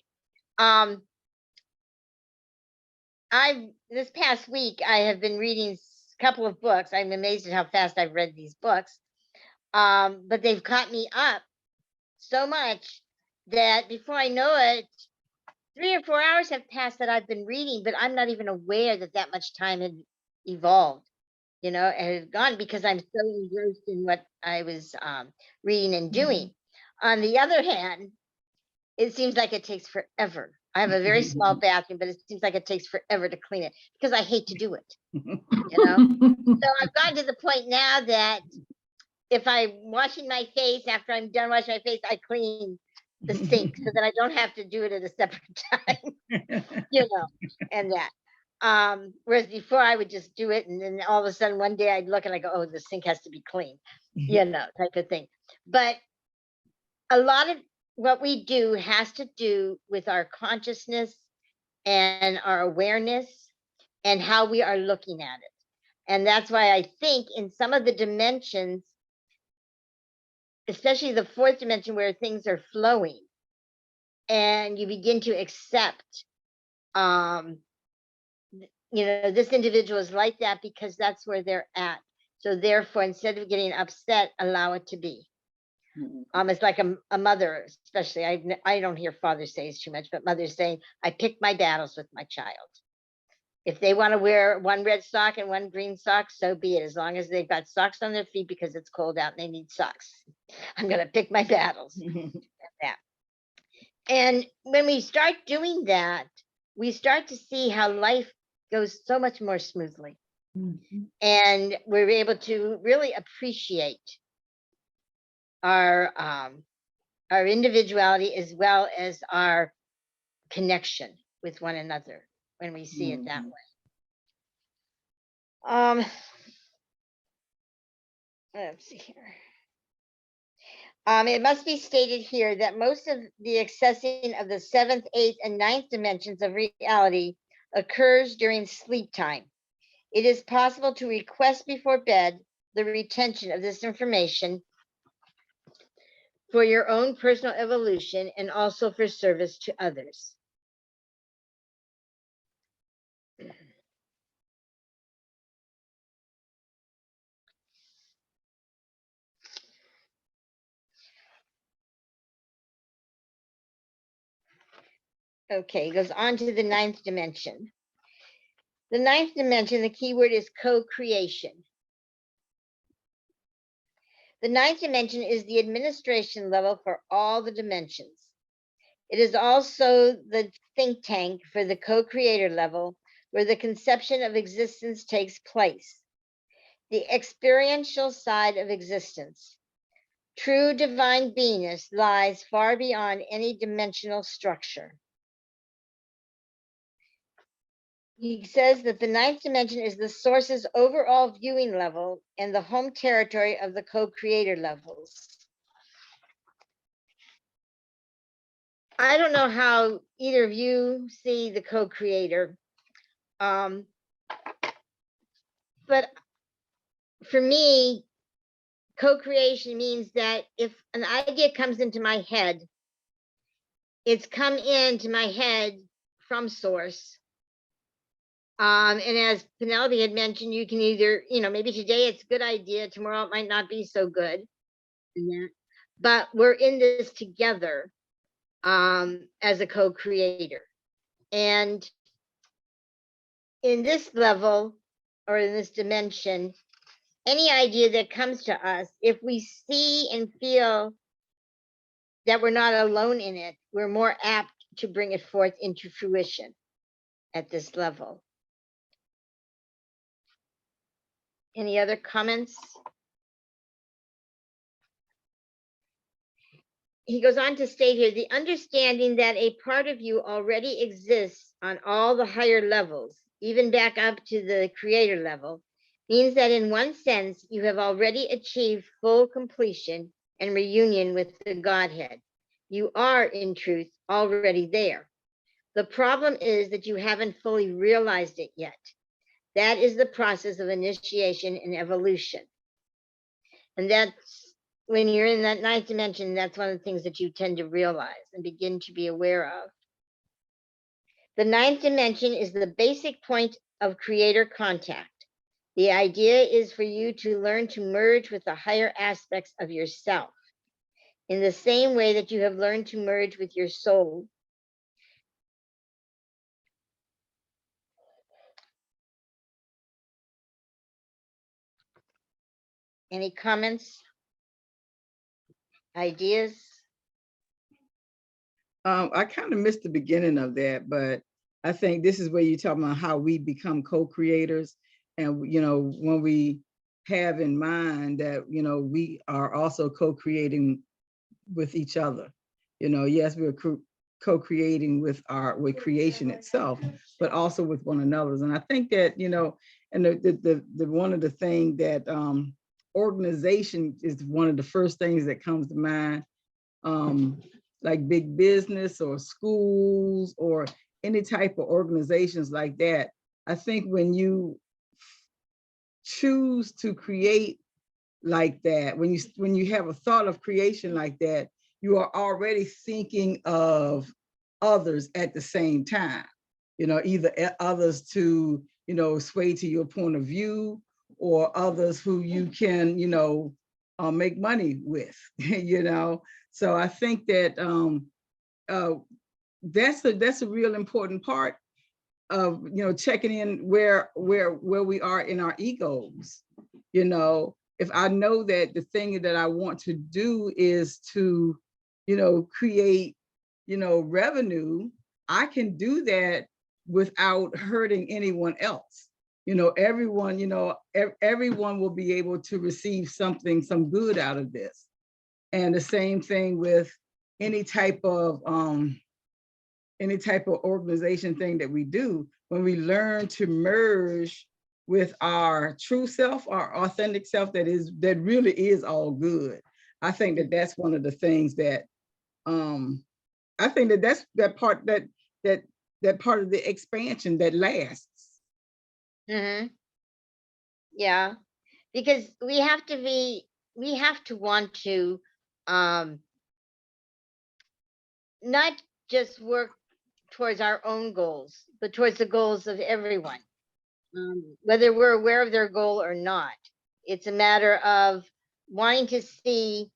this past week I have been reading a couple of books. I'm amazed at how fast I've read these books. But they've caught me up so much that before I know it, 3 or 4 hours have passed that I've been reading, but I'm not even aware that much time had evolved, and had gone, because I'm so engrossed in what I was reading and doing. On the other hand, it seems like it takes forever. I have a very small bathroom, but it seems like it takes forever to clean it because I hate to do it. So I've gotten to the point now that if I'm washing my face, after I'm done washing my face, I clean the sink so that I don't have to do it at a separate time, and that. Whereas before I would just do it, and then all of a sudden one day I'd look and I go, oh, the sink has to be clean, type of thing. But a lot of what we do has to do with our consciousness and our awareness and how we are looking at it. And that's why I think in some of the dimensions, especially the fourth dimension where things are flowing and you begin to accept, this individual is like that because that's where they're at. So therefore, instead of getting upset, allow it to be. It's like a mother, especially. I don't hear fathers say too much, but mothers saying, I pick my battles with my child. If they want to wear one red sock and one green sock, so be it, as long as they've got socks on their feet because it's cold out and they need socks. I'm going to pick my battles. And when we start doing that, we start to see how life goes so much more smoothly. And we're able to really appreciate our our individuality as well as our connection with one another when we see it that Mhm. way. Let's see here. It must be stated here that most of the accessing of the seventh, eighth, and ninth dimensions of reality occurs during sleep time. It is possible to request before bed the retention of this information for your own personal evolution and also for service to others. Okay, goes on to the ninth dimension. The ninth dimension, the key word is co-creation. The ninth dimension is the administration level for all the dimensions. It is also the think tank for the co-creator level, where the conception of existence takes place. The experiential side of existence. True divine beingness lies far beyond any dimensional structure. He says that the ninth dimension is the source's overall viewing level and the home territory of the co-creator levels. I don't know how either of you see the co-creator, but for me, co-creation means that if an idea comes into my head, it's come into my head from source. And as Penelope had mentioned, you can either, maybe today it's a good idea, tomorrow it might not be so good. But we're in this together as a co-creator. And in this level, or in this dimension, any idea that comes to us, if we see and feel that we're not alone in it, we're more apt to bring it forth into fruition at this level. Any other comments? He goes on to state here, the understanding that a part of you already exists on all the higher levels, even back up to the creator level, means that in one sense, you have already achieved full completion and reunion with the Godhead. You are, in truth, already there. The problem is that you haven't fully realized it yet. That is the process of initiation and evolution. And that's when you're in that ninth dimension, that's one of the things that you tend to realize and begin to be aware of. The ninth dimension is the basic point of creator contact. The idea is for you to learn to merge with the higher aspects of yourself in the same way that you have learned to merge with your soul. Any comments? Ideas? I kind of missed the beginning of that, but I think this is where you talk about how we become co-creators. And, when we have in mind that, we are also co-creating with each other. Yes, we're co-creating with creation itself, but also with one another. And I think that, and the one of the things that organization is one of the first things that comes to mind. Like big business or schools or any type of organizations like that. I think when you choose to create like that, when you have a thought of creation like that, you are already thinking of others at the same time. Either others to, sway to your point of view, or others who you can, make money with, So I think that that's a real important part of checking in where we are in our egos. If I know that the thing that I want to do is to create revenue, I can do that without hurting anyone else. Everyone will be able to receive some good out of this. And the same thing with any type of organization thing that we do, when we learn to merge with our true self, our authentic self, that really is all good. I think that that's one of the things that I think that that's that part of the expansion that lasts. Mm-hmm. Yeah, because we have to want to not just work towards our own goals, but towards the goals of everyone, whether we're aware of their goal or not. It's a matter of wanting to see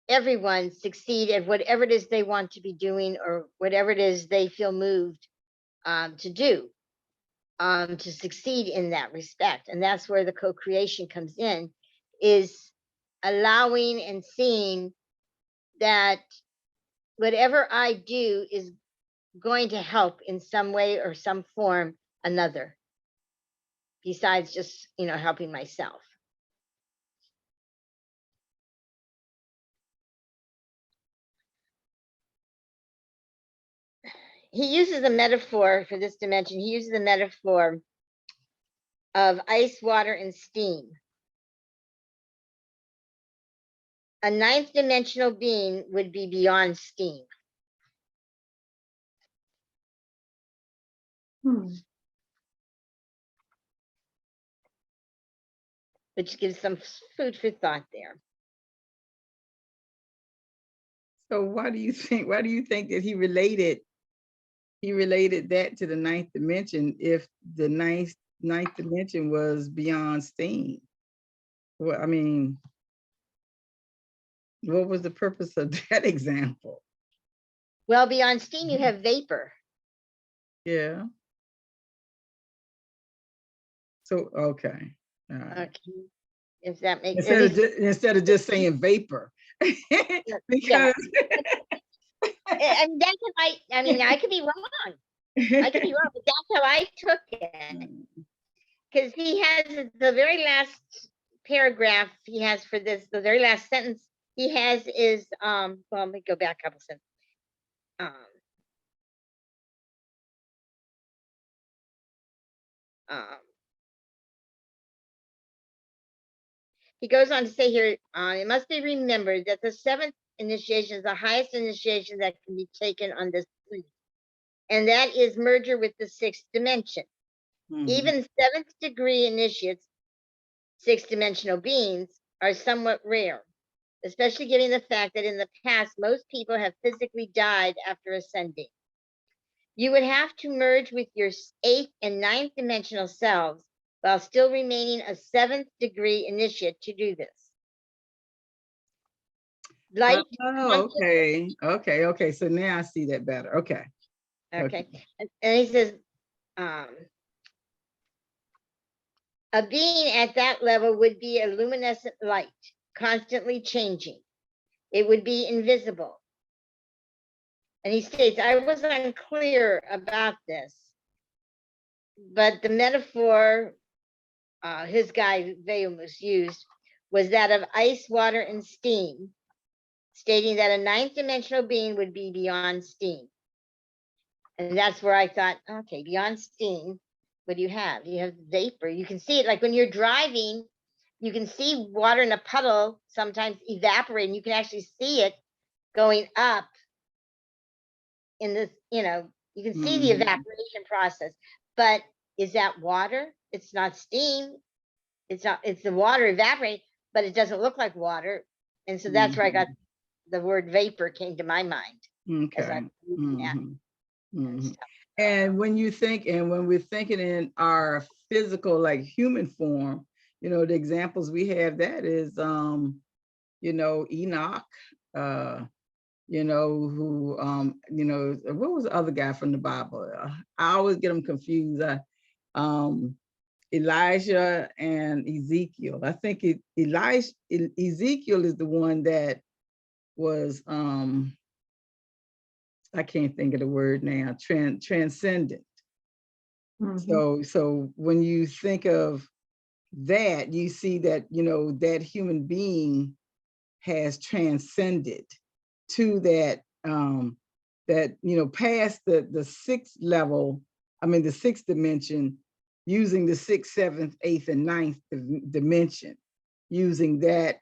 everyone succeed at whatever it is they want to be doing, or whatever it is they feel moved to do, to succeed in that respect. And that's where the co-creation comes in, is allowing and seeing that whatever I do is going to help in some way or some form another, besides just, helping myself. He uses a metaphor for this dimension. He uses the metaphor of ice, water, and steam. A ninth dimensional being would be beyond steam. Which gives some food for thought there. So why do you think that he related that to the ninth dimension, if the ninth dimension was beyond steam? Well, I mean, what was the purpose of that example? Well, beyond steam, you have vapor. Yeah. So, okay. All right. Okay. If that makes instead of just saying vapor. Because and that's I could be wrong. I could be wrong, but that's how I took it. Because he has the very last paragraph he has for this, the very last sentence he has is, well, let me go back a couple sentences. He goes on to say here, it must be remembered that the seventh initiation is the highest initiation that can be taken on this plane, and that is merger with the sixth dimension. Even seventh degree initiates, sixth dimensional beings, are somewhat rare, especially given the fact that in the past, most people have physically died after ascending. You would have to merge with your eighth and ninth dimensional selves while still remaining a seventh degree initiate to do this. Light. Oh, okay. So now I see that better. Okay. And he says, a being at that level would be a luminescent light, constantly changing. It would be invisible. And he states, I was unclear about this, but the metaphor his guy Veyomus used was that of ice, water, and steam, stating that a ninth dimensional being would be beyond steam. And that's where I thought, okay, beyond steam, what do you have? You have vapor. You can see it, like when you're driving, you can see water in a puddle sometimes evaporating. You can actually see it going up in this, you can see the evaporation process. But is that water? It's not steam. It's the water evaporating, but it doesn't look like water. And so that's where I got the word vapor came to my mind. Okay. And when you think, and when we're thinking in our physical, like human form, the examples we have, that is, Enoch, who, what was the other guy from the Bible? I always get them confused. Elijah and Ezekiel. I think Ezekiel is the one that was, I can't think of the word now, transcendent. So when you think of that, you see that, that human being has transcended to that, that, past the sixth level, I mean, the sixth dimension, using the sixth, seventh, eighth, and ninth dimension, using that,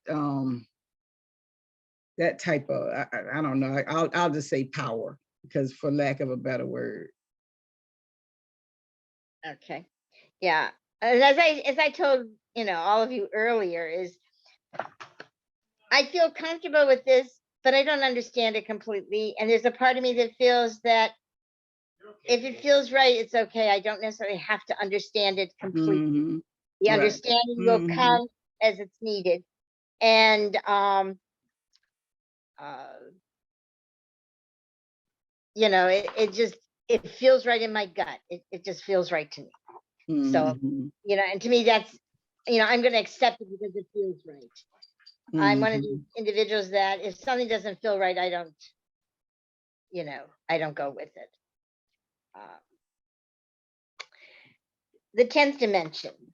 that type of, I don't know, I'll just say power, because for lack of a better word. Okay. Yeah. And as I told, all of you earlier, is I feel comfortable with this, but I don't understand it completely. And there's a part of me that feels that if it feels right, it's okay. I don't necessarily have to understand it completely. Mhm. The Right. understanding will Mhm. come as it's needed. And it feels right in my gut. It just feels right to me. So, Mhm. and to me that's, I'm going to accept it because it feels right. I'm one of these Mhm. individuals that if something doesn't feel right, I don't go with it. The 10th dimension.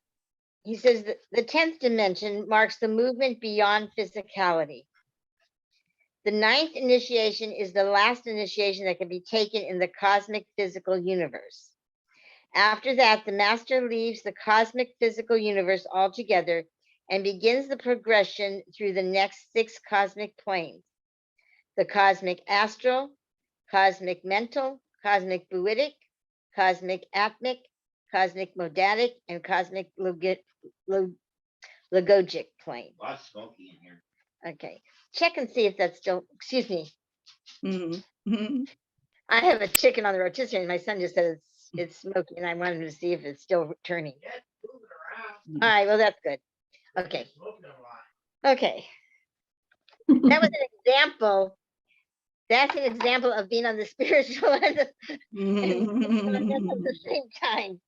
He says that the 10th dimension marks the movement beyond physicality. The 9th initiation is the last initiation that can be taken in the cosmic physical universe. After that, the master leaves the cosmic physical universe altogether and begins the progression through the next 6 cosmic planes: the cosmic astral, cosmic mental, cosmic fluidic, cosmic atmic, cosmic modadic, and cosmic logogic plane. A lot of smoky in here. Okay, check and see if that's still, excuse me. Mhm. Mhm. I have a chicken on the rotisserie and my son just said it's smoky and I wanted to see if it's still turning. Yeah, move it around. All right, well, that's good. Okay, It's smoking a lot. okay. That was an example. That's an example of being on the spiritual end and at the same time.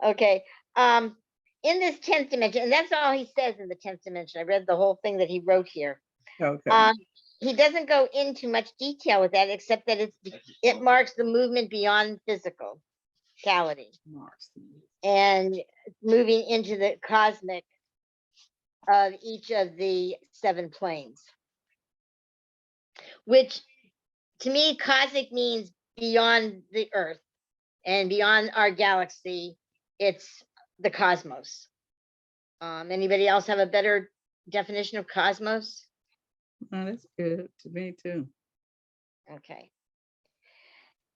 Okay. In this 10th dimension, and that's all he says in the 10th dimension. I read the whole thing that he wrote here. Okay. He doesn't go into much detail with that, except that it marks the movement beyond physicality and moving into the cosmic of each of the 7 planes, which to me, cosmic means beyond the earth and beyond our galaxy. It's the cosmos. Anybody else have a better definition of cosmos? Oh, that's good to me too. Okay.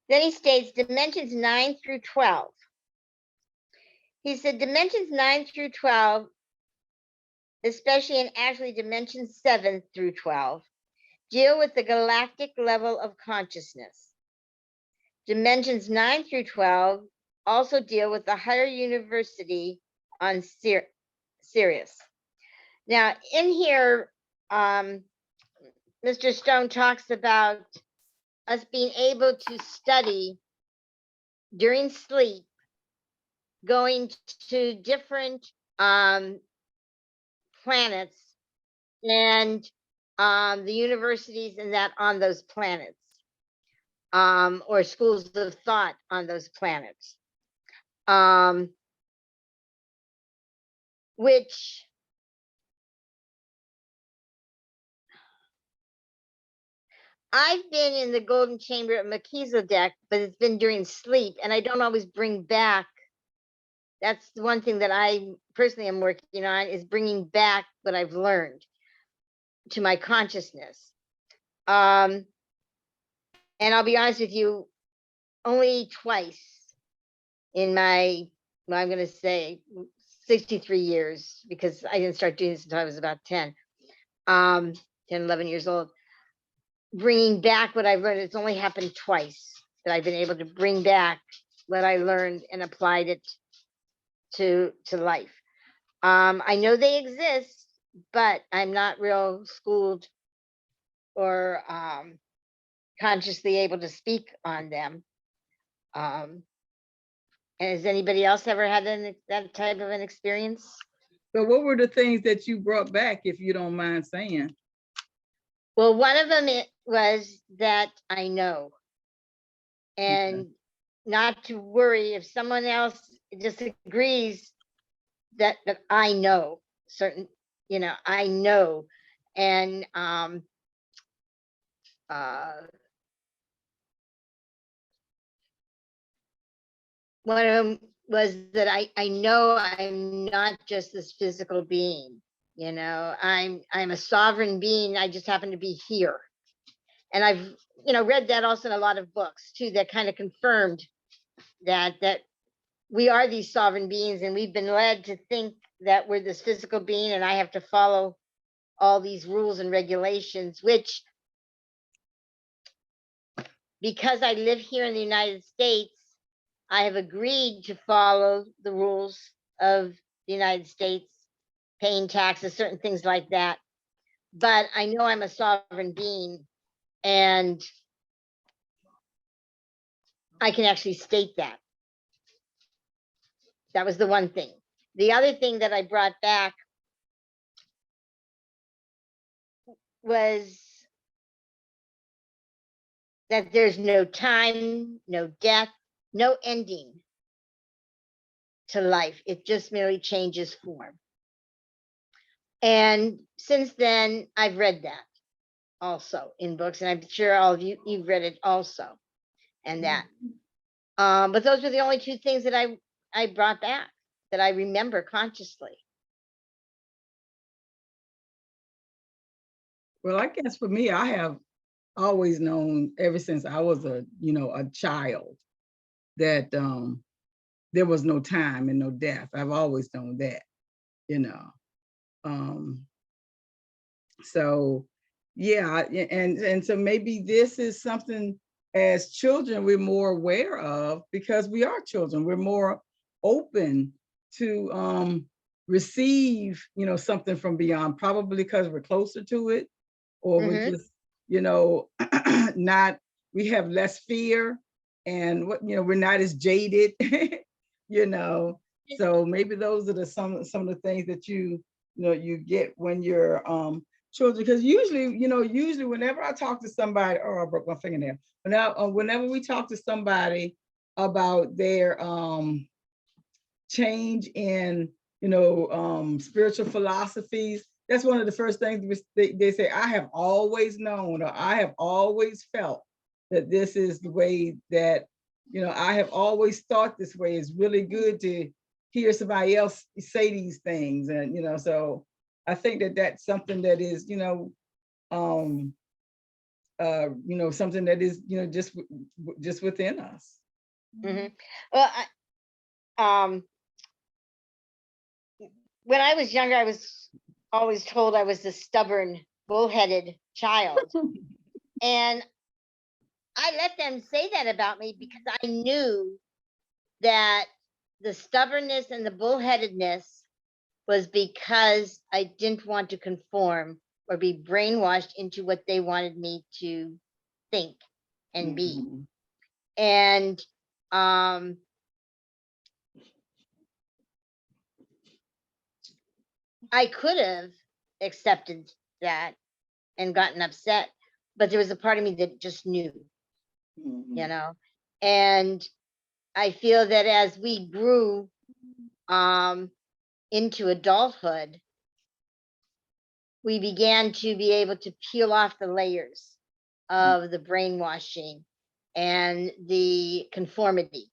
Then he states dimensions 9 through 12. He said dimensions 9 through 12, especially and actually dimensions 7 through 12, deal with the galactic level of consciousness. Dimensions 9 through 12 also deal with the higher university on Sirius. Now, in here, Mr. Stone talks about us being able to study during sleep, going to different planets and the universities and that on those planets, or schools of thought on those planets, which I've been in the golden chamber of Melchizedek, but it's been during sleep, and I don't always bring back. That's the one thing that I personally am working on, is bringing back what I've learned to my consciousness. And I'll be honest with you, only twice in my, well, I'm going to say 63 years, because I didn't start doing this until I was about 10, 11 years old. Bringing back what I've learned, it's only happened twice that I've been able to bring back what I learned and applied it to life. I know they exist, but I'm not real schooled or consciously able to speak on them. And has anybody else ever had that type of an experience? So what were the things that you brought back, if you don't mind saying? Well, one of them was that I know, and not to worry if someone else disagrees, that I know certain, I know. And one of them was that I know I'm not just this physical being, you know, I'm a sovereign being. I just happen to be here. And I've, you know, read that also in a lot of books too, that kind of confirmed that we are these sovereign beings, and we've been led to think that we're this physical being and I have to follow all these rules and regulations, which, because I live here in the United States, I have agreed to follow the rules of the United States, paying taxes, certain things like that. But I know I'm a sovereign being, and I can actually state that. That was the one thing. The other thing that I brought back was that there's no time, no death, no ending to life. It just merely changes form. And since then, I've read that also in books, and I'm sure all of you, you've read it also, and that. But those were the only two things that I brought back that I remember consciously. Well, I guess for me, I have always known ever since I was a child that there was no time and no death. I've always known that, you know. So yeah, and so maybe this is something as children we're more aware of, because we are children. We're more open to receive, something from beyond, probably because we're closer to it, or we're just, not, we have less fear, and we're not as jaded, you know. So maybe those are some of the things that you get when you're children, because usually whenever I talk to somebody, oh, I broke my fingernail. Whenever we talk to somebody about their change in spiritual philosophies, that's one of the first things they say. I have always known, or I have always felt that this is the way that, I have always thought this way. Is really good to hear somebody else say these things. And so I think that that's something that is something that is just within us. Mm-hmm. Well, when I was younger, I was always told I was the stubborn, bullheaded child. And I let them say that about me because I knew that the stubbornness and the bullheadedness was because I didn't want to conform or be brainwashed into what they wanted me to think and be. And I could have accepted that and gotten upset, but there was a part of me that just knew, and I feel that as we grew into adulthood, we began to be able to peel off the layers of the brainwashing and the conformity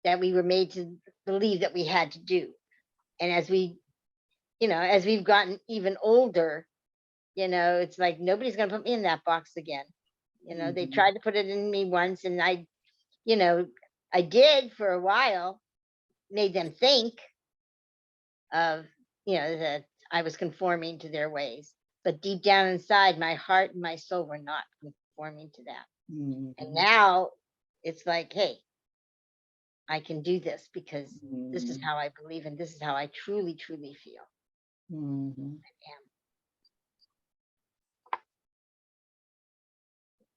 that we were made to believe that we had to do. And as we, as we've gotten even older, it's like, nobody's going to put me in that box again. They tried to put it in me once, and I did for a while, made them think of, that I was conforming to their ways. But deep down inside, my heart and my soul were not conforming to that. And now it's like, hey, I can do this because this is how I believe, and this is how I truly, truly feel.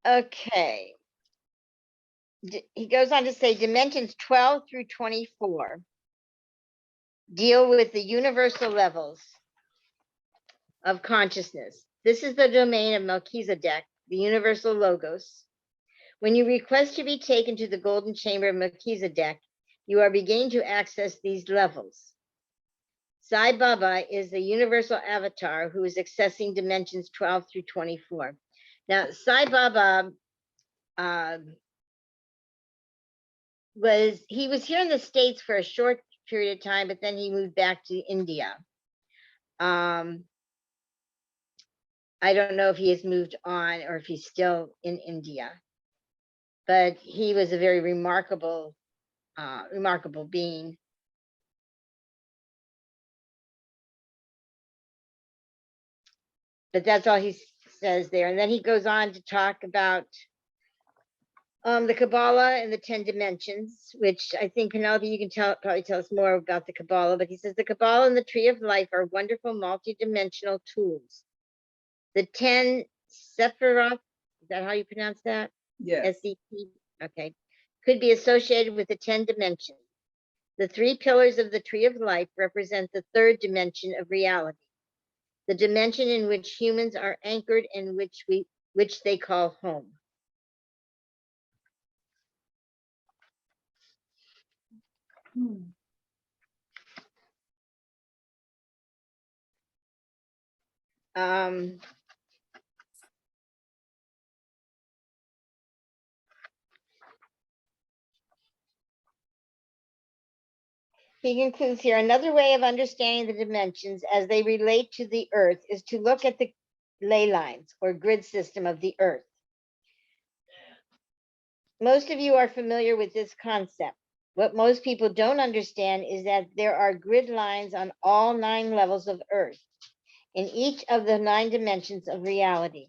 Okay. He goes on to say dimensions 12 through 24 deal with the universal levels of consciousness. This is the domain of Melchizedek, the universal logos. When you request to be taken to the golden chamber of Melchizedek, you are beginning to access these levels. Sai Baba is the universal avatar who is accessing dimensions 12 through 24. Now, Sai Baba he was here in the States for a short period of time, but then he moved back to India. I don't know if he has moved on or if he's still in India, but he was a very remarkable being. But that's all he says there. And then he goes on to talk about the Kabbalah and the 10 dimensions, which I think, Penelope, you can probably tell us more about the Kabbalah, but he says the Kabbalah and the Tree of Life are wonderful multidimensional tools. The 10 Sephiroth, is that how you pronounce that? Yes. S-E-P, okay, could be associated with the 10 dimensions. The 3 pillars of the Tree of Life represent the 3rd dimension of reality, the dimension in which humans are anchored and which they call home. He concludes here, another way of understanding the dimensions as they relate to the Earth is to look at the ley lines or grid system of the Earth. Most of you are familiar with this concept. What most people don't understand is that there are grid lines on all 9 levels of Earth, in each of the 9 dimensions of reality.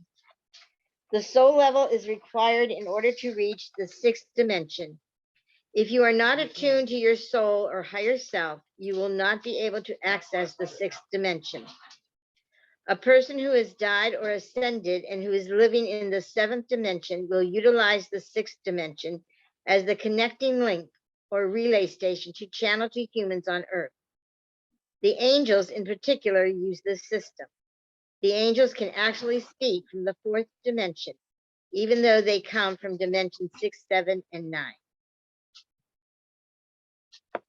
The soul level is required in order to reach the 6th dimension. If you are not attuned to your soul or higher self, you will not be able to access the 6th dimension. A person who has died or ascended and who is living in the 7th dimension will utilize the 6th dimension as the connecting link or relay station to channel to humans on Earth. The angels in particular use this system. The angels can actually speak from the 4th dimension, even though they come from dimension 6, 7, and 9.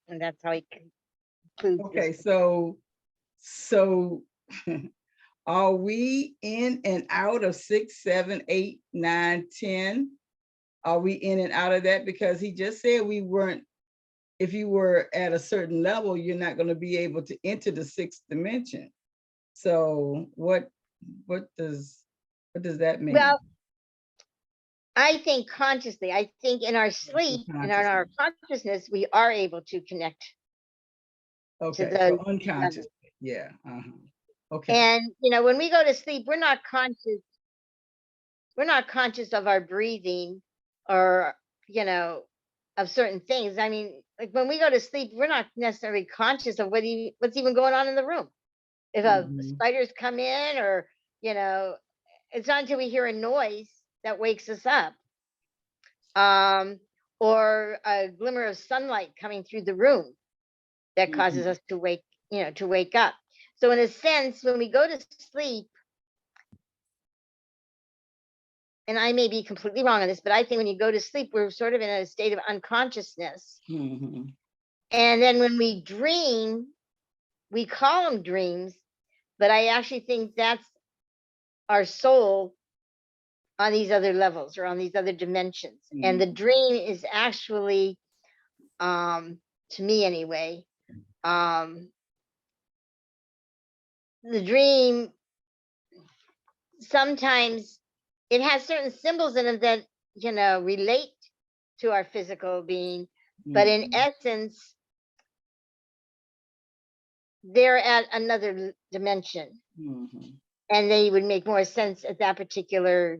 And that's how he concludes. Okay, this. so are we in and out of 6, 7, 8, 9, 10? Are we in and out of that? Because he just said we weren't, if you were at a certain level, you're not going to be able to enter the 6th dimension. So what does that mean? Well, I think consciously, I think in our sleep and in our consciousness, we are able to connect. Okay, to so those unconscious. levels. Yeah. Okay. And when we go to sleep, we're not conscious. We're not conscious of our breathing or of certain things. I mean, like when we go to sleep, we're not necessarily conscious of what's even going on in the room. If spiders come in, or it's not until we hear a noise that wakes us up, or a glimmer of sunlight coming through the room that causes us to wake up. So in a sense, when we go to sleep, and I may be completely wrong on this, but I think when you go to sleep, we're sort of in a state of unconsciousness. And then when we dream, we call them dreams, but I actually think that's our soul on these other levels or on these other dimensions. And the dream is actually, to me anyway, the dream, sometimes it has certain symbols in it that relate to our physical being, but in essence they're at another dimension, and they would make more sense at that particular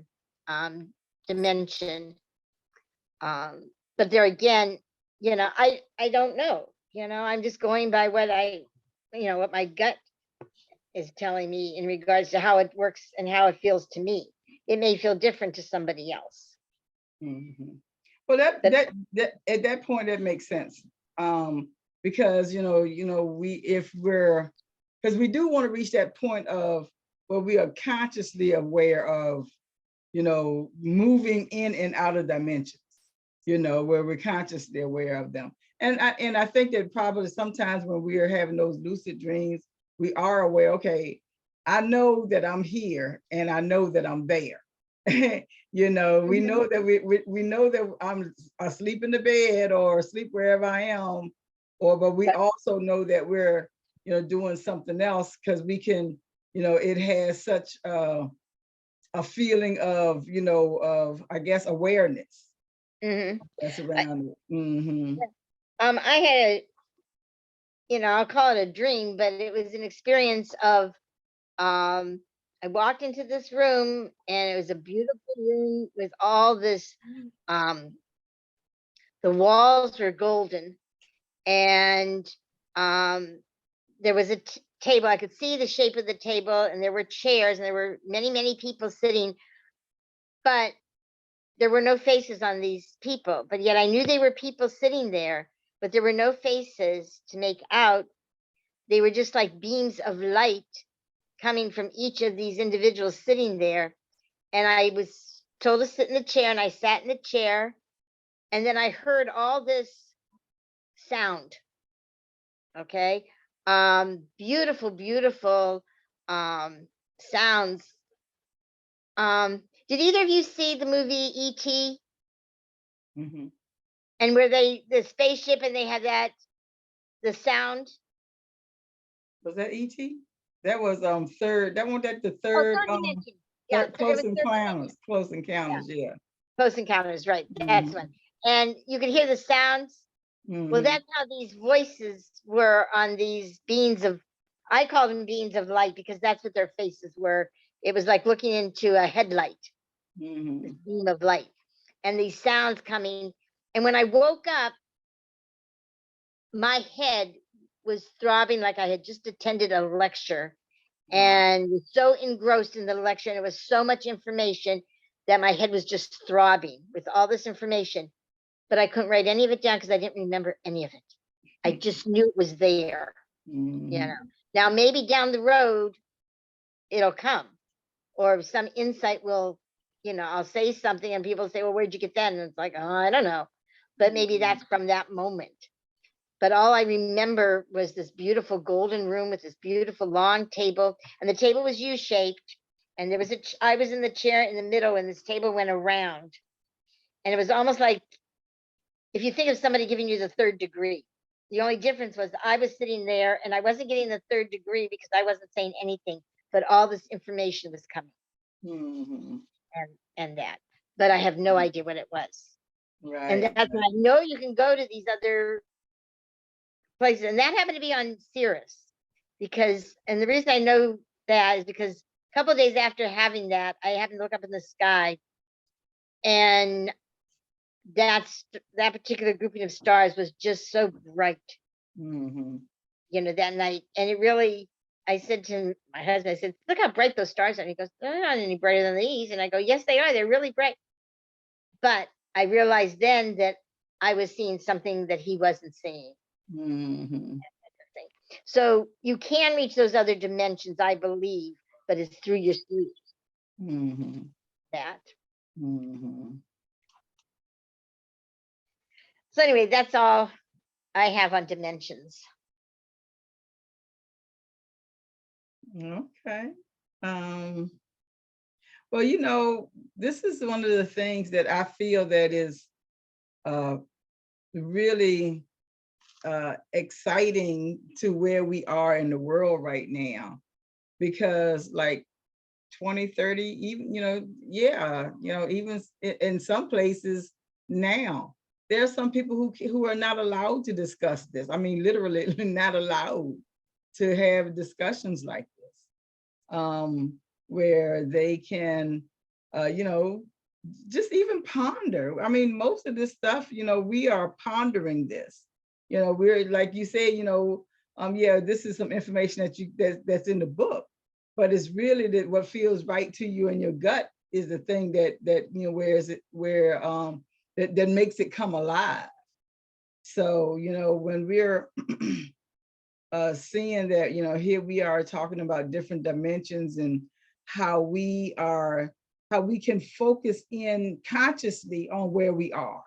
dimension. But there again, I don't know. I'm just going by what what my gut is telling me in regards to how it works and how it feels to me. It may feel different to somebody else. Well, that at that point that makes sense, because because we do want to reach that point of where we are consciously aware of moving in and out of dimensions, where we're consciously aware of them. And I think that probably sometimes when we are having those lucid dreams, we are aware, okay, I know that I'm here and I know that I'm there. You know, we know that we know that I'm asleep in the bed or asleep wherever I am, but we also know that we're, you know, doing something else because we can, you know, it has such a feeling of, you know, of, I guess, awareness Mhm. that's around it. Mhm. I had a, I'll call it a dream, but it was an experience of, I walked into this room and it was a beautiful room with all this, um, the walls were golden, and um, there was a table. I could see the shape of the table, and there were chairs, and there were many, many people sitting, but there were no faces on these people. But yet I knew they were people sitting there, but there were no faces to make out. They were just like beams of light coming from each of these individuals sitting there. And I was told to sit in the chair, and I sat in the chair, and then I heard all this sound. Okay. Beautiful, beautiful sounds. Did either of you see the movie E.T.? Mhm. And where the spaceship, and they had the sound? Was that ET? That was third. That one, that the Oh, third third dimension. Yeah, third it Close was third Encounters. Close dimension. Encounters, yeah. Close Encounters, right? That's one. Mhm. And you could hear the sounds. Well, Mhm. that's how these voices were on these beams of, I call them beams of light because that's what their faces were. It was like looking into a headlight, this Mhm. beam of light, and these sounds coming. And when I woke up, my head was throbbing like I had just attended a lecture, Wow. and was so engrossed in the lecture, and it was so much information that my head was just throbbing with all this information. But I couldn't write any of it down because I didn't remember any of it. I just knew it was there. Mhm. Now maybe down the road it'll come, or some insight will, I'll say something and people say, well, where'd you get that? And it's like, oh, I don't know. But maybe that's from that moment. But all I remember was this beautiful golden room with this beautiful long table, and the table was U-shaped, and there was I was in the chair in the middle, and this table went around, and it was almost like, if you think of somebody giving you the third degree, the only difference was I was sitting there and I wasn't getting the third degree because I wasn't saying anything, but all this information was coming, Mhm. and that. But I have no idea what it was. And Right. that's when I know you can go to these other places. And that happened to be on Cirrus, because, and the reason I know that is because a couple of days after having that, I happened to look up in the sky, and that particular grouping of stars was just so bright, Mhm. that night. And it really, I said to my husband, I said, look how bright those stars are. And he goes, they're not any brighter than these. And I go, yes, they are. They're really bright. But I realized then that I was seeing something that he wasn't seeing. Mhm. So you can reach those other dimensions, I believe, but it's through your sleep. Mhm. That. Mhm. So anyway, that's all I have on dimensions. Okay. Well, you know, this is one of the things that I feel that is uh, really exciting to where we are in the world right now, because like 20, 30, even, yeah, even in some places now, there are some people who are not allowed to discuss this. I mean, literally not allowed to have discussions like this, where they can, you know, just even ponder. I mean, most of this stuff, we are pondering this. We're like you say, yeah, this is some information that's in the book, but it's really that what feels right to you in your gut is the thing that makes it come alive. So, when we're seeing that, here we are talking about different dimensions and how we can focus in consciously on where we are,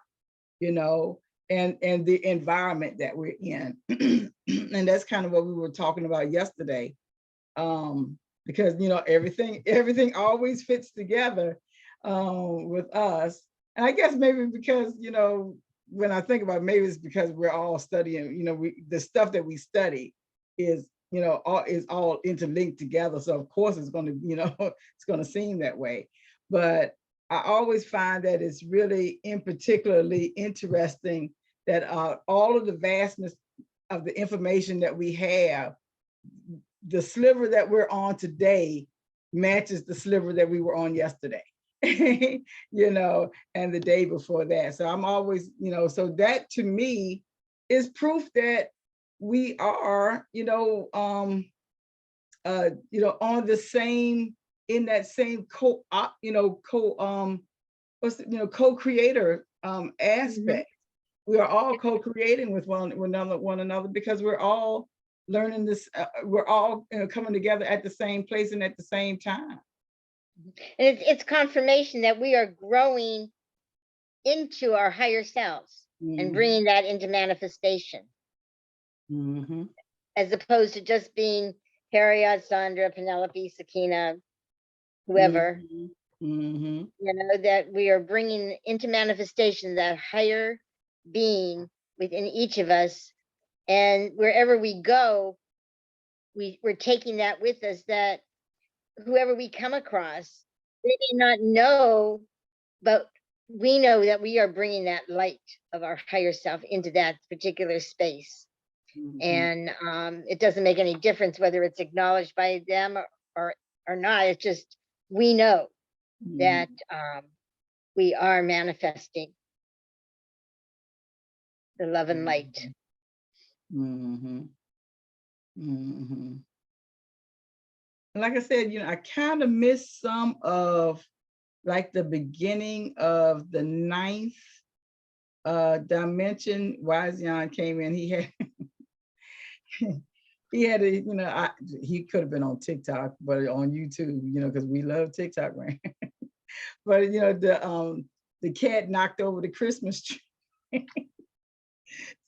you know, and the environment that we're in. And that's kind of what we were talking about yesterday. Because everything always fits together. with us. And I guess maybe because, when I think about it, maybe it's because we're all studying, the stuff that we study is, all interlinked together. So of course it's going to, it's going to seem that way. But I always find that it's really particularly interesting that all of the vastness of the information that we have, the sliver that we're on today matches the sliver that we were on yesterday. And the day before that. So I'm always, so that to me is proof that we are, on the same, in that same co-creator aspect. We are all co-creating with one another because we're all learning this. We're all coming together at the same place and at the same time. And it's confirmation that we are growing into our higher selves and bringing that into manifestation, as opposed to just being Harriet, Sandra, Penelope, Sakina, whoever. That we are bringing into manifestation that higher being within each of us, and wherever we go, we're taking that with us, that whoever we come across, they may not know, but we know that we are bringing that light of our higher self into that particular space. And it doesn't make any difference whether it's acknowledged by them or not. It's just, we know that we are manifesting the love and light. Like I said, I kind of missed some of like the beginning of the 9th dimension. Wise came in, he had he could have been on TikTok, but on YouTube, because we love TikTok, right? But the cat knocked over the Christmas tree.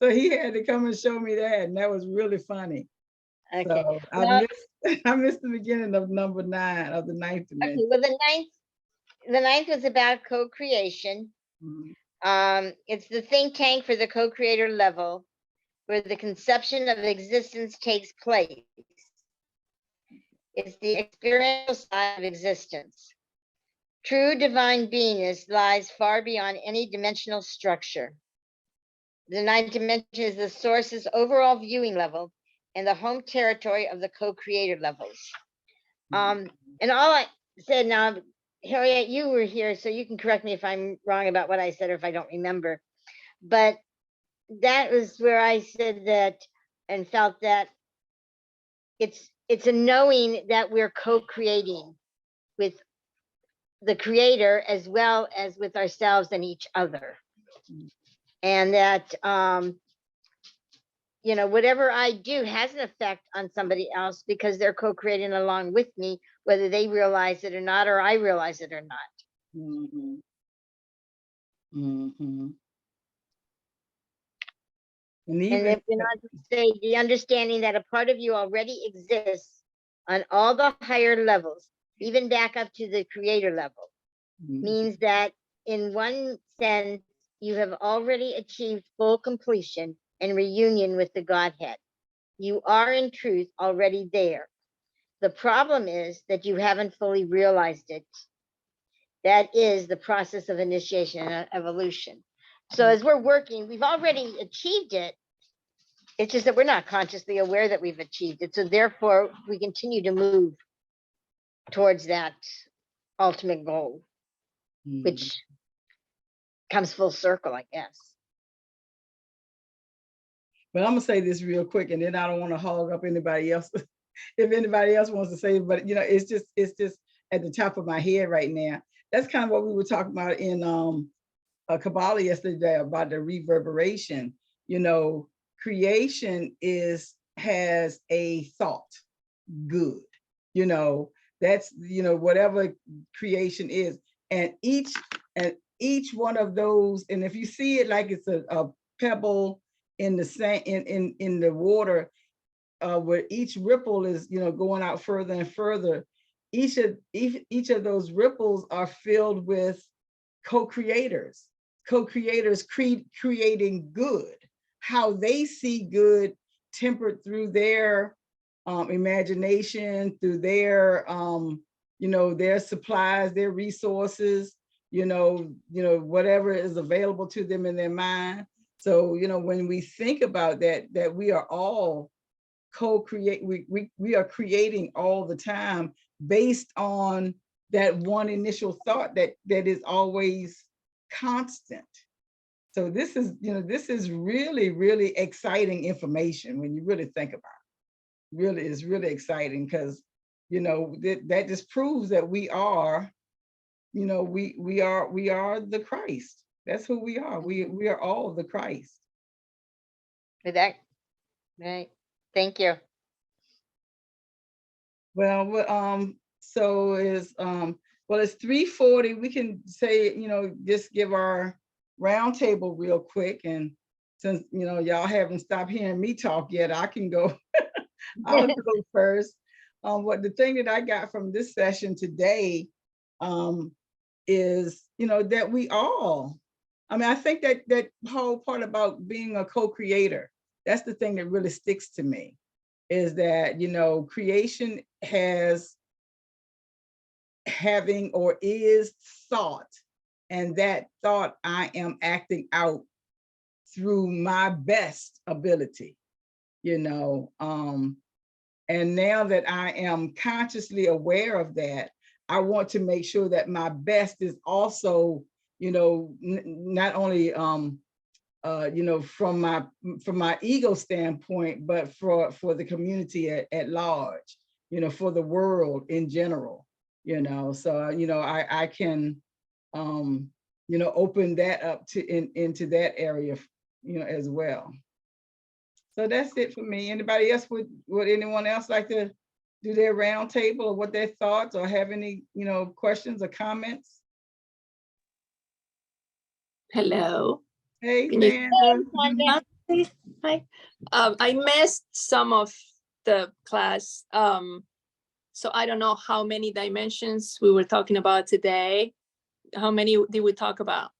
So he had to come and show me that, and that was really funny. Okay. So Well, I missed the beginning of number 9 of the 9th dimension. Okay, well, the ninth was about co-creation. It's the think tank for the co-creator level, where the conception of existence takes place. It's the experiential side of existence. True divine beingness lies far beyond any dimensional structure. The 9th dimension is the source's overall viewing level and the home territory of the co-creator levels. And all I said, now, Harriet, you were here, so you can correct me if I'm wrong about what I said or if I don't remember. But that was where I said that and felt that it's a knowing that we're co-creating with the creator as well as with ourselves and each other. And that, whatever I do has an effect on somebody else because they're co-creating along with me, whether they realize it or not, or I realize it or not. And if you say the understanding that a part of you already exists on all the higher levels, even back up to the creator level, means that in one sense, you have already achieved full completion and reunion with the Godhead. You are in truth already there. The problem is that you haven't fully realized it. That is the process of initiation and evolution. So as we're working, we've already achieved it. It's just that we're not consciously aware that we've achieved it. So therefore, we continue to move towards that ultimate goal, which comes full circle, I guess. But I'm gonna say this real quick, and then I don't want to hog up anybody else. If anybody else wants to say it, but it's just at the top of my head right now. That's kind of what we were talking about in Kabbalah yesterday about the reverberation. Creation has a thought, good. That's whatever creation is, and each one of those, and if you see it like it's a pebble in the sand, in the water, where each ripple is going out further and further, each of those ripples are filled with co-creators, creating good, how they see good tempered through their imagination, through their their supplies, their resources, whatever is available to them in their mind. So, when we think about that we are all co-create, we are creating all the time based on that one initial thought that is always constant. So this is really, really exciting information when you really think about it. Really is really exciting because, that just proves that we are, we are the Christ. That's who we are. We are all the Christ. With that, right? Thank you. Well, so is it's 3:40. We can say, just give our roundtable real quick, and since y'all haven't stopped hearing me talk yet, I can go. I'll go first. What the thing that I got from this session today is, that we all, I think that whole part about being a co-creator, that's the thing that really sticks to me, is that, creation having or is thought, and that thought I am acting out through my best ability, and now that I am consciously aware of that, I want to make sure that my best is also, not only from my ego standpoint, but for the community at large, for the world in general, so I can open that up into that area, as well. So that's it for me. Anybody else, would anyone else like to do their round table, or what their thoughts, or have any questions or comments? Hello. Hey, Can you- Sandra. Hi. I missed some of the class. So I don't know how many dimensions we were talking about today. How many did we talk about?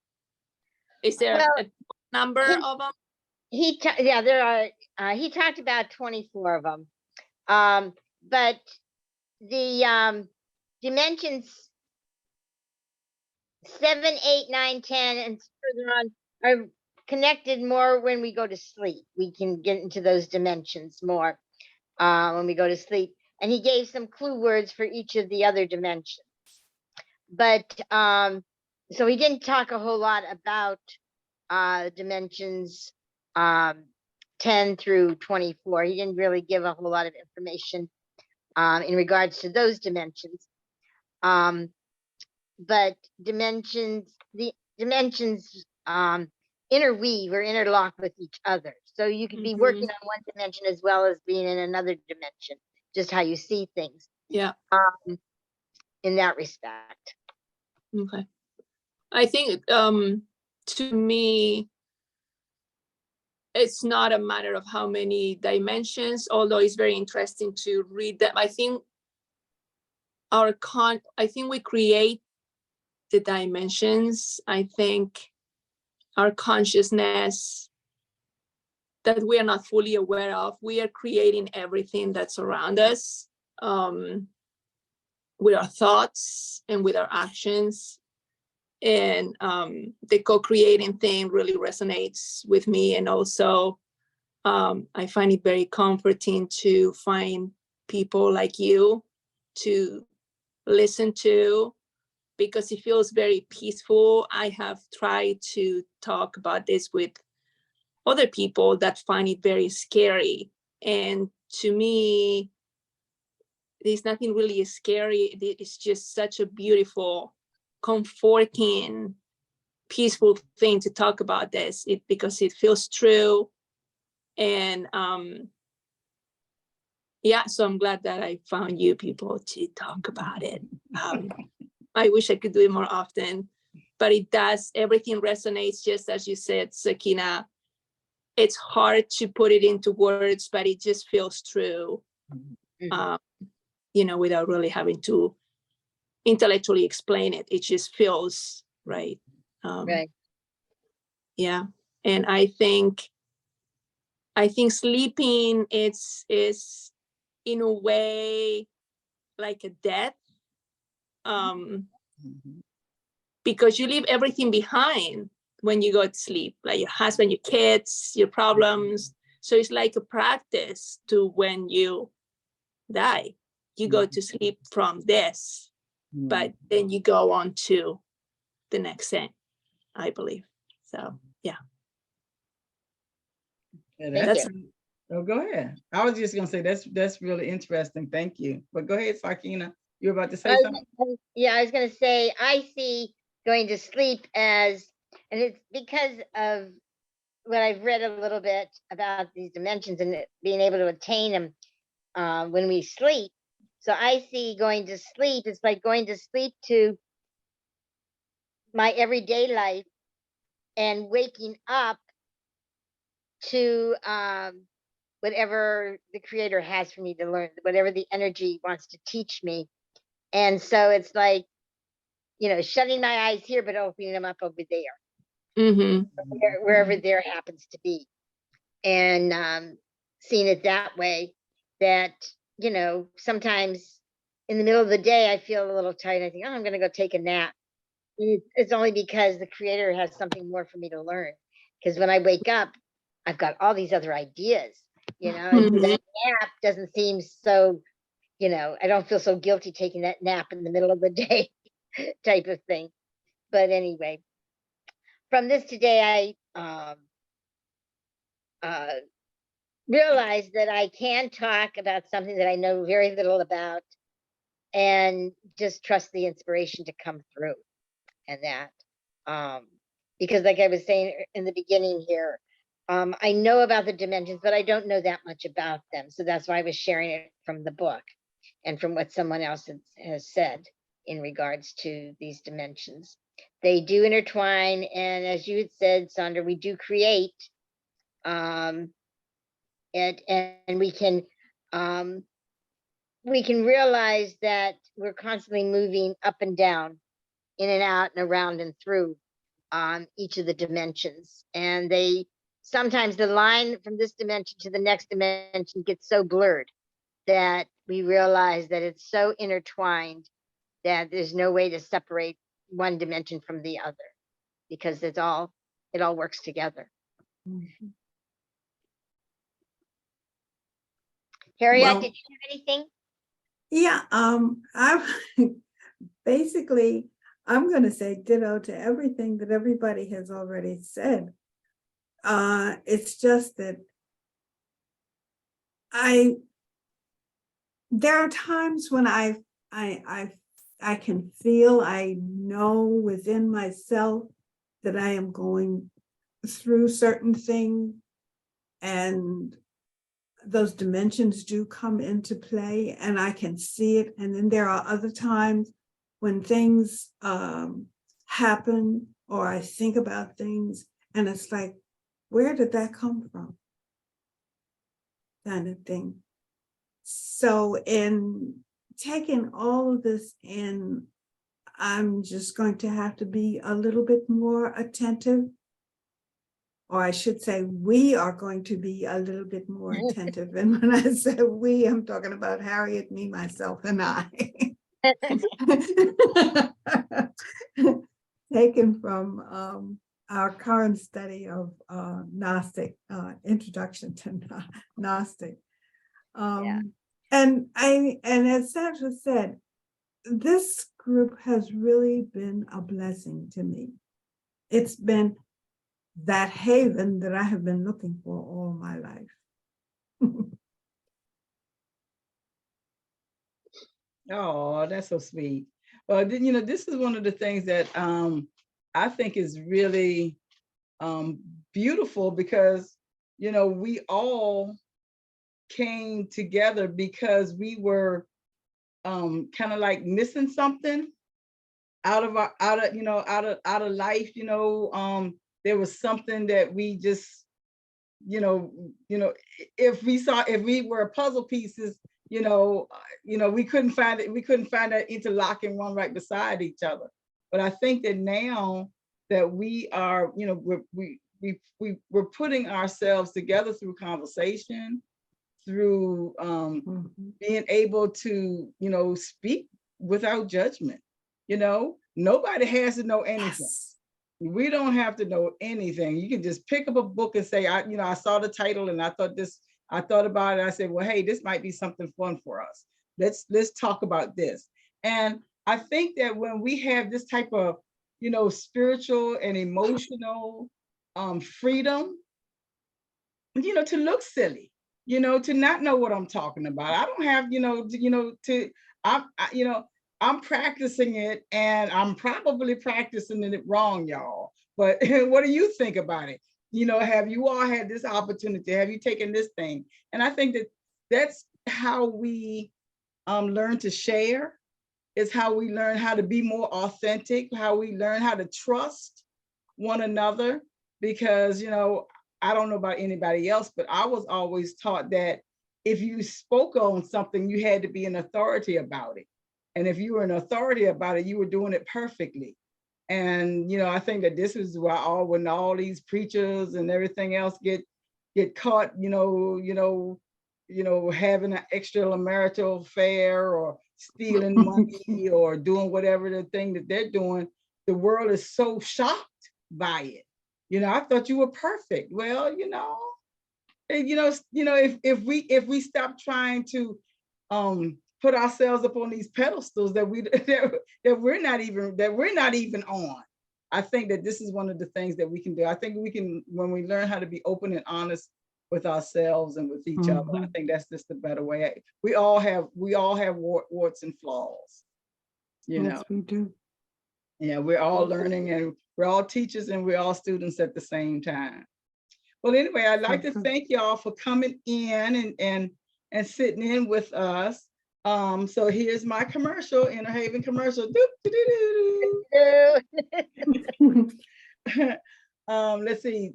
Is there Well, a number of them? There are. He talked about 24 of them, but the dimensions 7, 8, 9, 10, and further on are connected more when we go to sleep. We can get into those dimensions more when we go to sleep. And he gave some clue words for each of the other dimensions. But so he didn't talk a whole lot about dimensions 10 through 24. He didn't really give a whole lot of information in regards to those dimensions. But the dimensions interweave or interlock with each other. So you could be working on one dimension as well as being in another dimension, just how you see things. Yeah. In that respect. Okay. I think to me, it's not a matter of how many dimensions, although it's very interesting to read them. I think I think we create the dimensions. I think our consciousness that we are not fully aware of, we are creating everything that's around us with our thoughts and with our actions. And the co-creating thing really resonates with me. And also I find it very comforting to find people like you to listen to, because it feels very peaceful. I have tried to talk about this with other people that find it very scary. And to me, there's nothing really scary. It's just such a beautiful, comforting, peaceful thing to talk about this, because it feels true. And so I'm glad that I found you people to talk about it. I wish I could do it more often, but it does. Everything resonates, just as you said, Sakina. It's hard to put it into words, but it just feels true, without really having to intellectually explain it. It just feels right. Right. Yeah. And I think sleeping is in a way like a death, Mhm. because you leave everything behind when you go to sleep, like your husband, your kids, your problems. So it's like a practice to when you die, you go to sleep from this, but then you go on to the next thing, I believe. So yeah. Yeah, Thank that's, you. oh, go ahead. I was just gonna say, that's really interesting. Thank you. But go ahead, Sakina. You were about to say something? Yeah, I was gonna say, I see going to sleep as, and it's because of what I've read a little bit about these dimensions and being able to attain them when we sleep. So I see going to sleep, it's like going to sleep to my everyday life and waking up to whatever the creator has for me to learn, whatever the energy wants to teach me. And so it's like, shutting my eyes here, but opening them up over there, Mm-hmm. wherever there happens to be. And seeing it that way, that, sometimes in the middle of the day, I feel a little tired. I think, oh, I'm going to go take a nap. It's only because the creator has something more for me to learn. Because when I wake up, I've got all these other ideas, Mhm. that nap doesn't seem so, I don't feel so guilty taking that nap in the middle of the day type of thing. But anyway, from this today, I realized that I can talk about something that I know very little about and just trust the inspiration to come through, and that because like I was saying in the beginning here, I know about the dimensions, but I don't know that much about them. So that's why I was sharing it from the book and from what someone else has said in regards to these dimensions. They do intertwine, and as you had said, Sandra, we do create, and we can realize that we're constantly moving up and down, in and out and around and through each of the dimensions. And sometimes the line from this dimension to the next dimension gets so blurred that we realize that it's so intertwined that there's no way to separate one dimension from the other, because it all works together. Harriet, Well, did you have anything? yeah, I basically, I'm gonna say ditto to everything that everybody has already said. It's just that there are times when I can feel, I know within myself that I am going through certain things, and those dimensions do come into play, and I can see it. And then there are other times when things happen, or I think about things, and it's like, where did that come from? Kind of thing. So in taking all of this in, I'm just going to have to be a little bit more attentive, or I should say, we are going to be a little bit more attentive. And when I say we, I'm talking about Harriet, me, myself, and I. Taken from our current study of Gnostic, Introduction to Gnostic. Yeah. And as Sandra said, this group has really been a blessing to me. It's been that haven that I have been looking for all my life. Oh, that's so sweet. Well, this is one of the things that I think is really beautiful, because, we all came together because we were kind of like missing something out of life. There was something that we just, if we were puzzle pieces we couldn't find it. We couldn't find that interlocking one right beside each other. But I think that now that we are, we're putting ourselves together through conversation, through Mhm. being able to, speak without judgment. Nobody has to know anything. Yes. We don't have to know anything. You can just pick up a book and say, I saw the title and I thought about it. I said, well, hey, this might be something fun for us. Let's talk about this. And I think that when we have this type of, spiritual and emotional freedom, to look silly, to not know what I'm talking about. I don't have, I'm practicing it and I'm probably practicing it wrong, y'all. But what do you think about it? Have you all had this opportunity? Have you taken this thing? And I think that that's how we learn to share. It's how we learn how to be more authentic, how we learn how to trust one another. Because, I don't know about anybody else, but I was always taught that if you spoke on something, you had to be an authority about it. And if you were an authority about it, you were doing it perfectly. And, I think that this is why when all these preachers and everything else get caught, having an extramarital affair or stealing money or doing whatever the thing that they're doing, the world is so shocked by it. I thought you were perfect. Well, if we stop trying to put ourselves up on these pedestals that we're not even on. I think that this is one of the things that we can do. I think we can, when we learn how to be open and honest with ourselves and with each other, I think that's just the better way. We all have warts and flaws, Yes, we do. Yeah, we're all learning and we're all teachers and we're all students at the same time. Well, anyway, I'd like to thank y'all for coming in and sitting in with us. So here's my commercial, Inner Haven commercial. Let's see.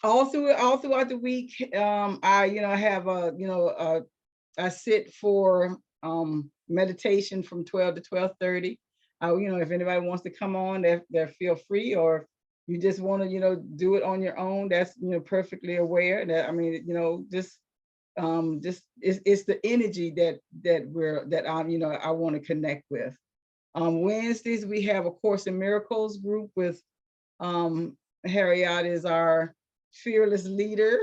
All throughout the week, I have I sit for meditation from 12 to 12:30. If anybody wants to come on, they feel free, or if you just want to, do it on your own, that's, perfectly aware that, just it's the energy that I want to connect with. Wednesdays, we have a Course in Miracles group with Harriet is our fearless leader.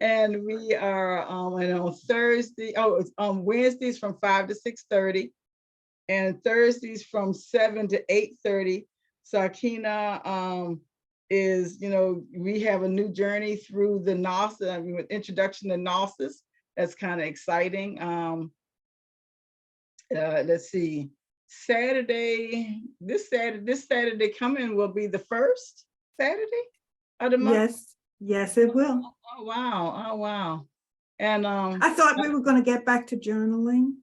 And we are and on Thursday, it's on Wednesdays from 5 to 6:30, and Thursdays from 7 to 8:30. Sakina is, we have a new journey through the Gnosis, with introduction to Gnosis. That's kind of exciting. Let's see. This Saturday coming will be the first Saturday of the month. Yes, it will. Oh wow. And I thought we were going to get back to journaling.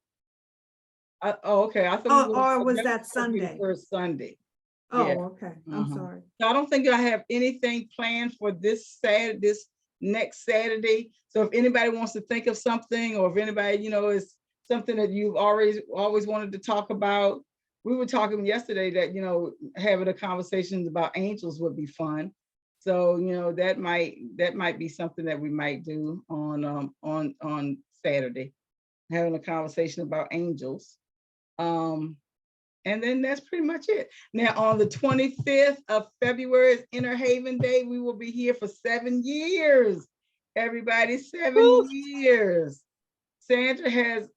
okay. I thought Or was that the Sunday? first Sunday. Oh, Yeah. okay. I'm sorry. So I don't think I have anything planned for this next Saturday. So if anybody wants to think of something, or if anybody, is something that you've always wanted to talk about. We were talking yesterday that, having a conversation about angels would be fun. So, that might be something that we might do on Saturday, having a conversation about angels. And then that's pretty much it. Now, on the 25th of February is Inner Haven Day. We will be here for 7 years. Everybody, 7 years. Sandra has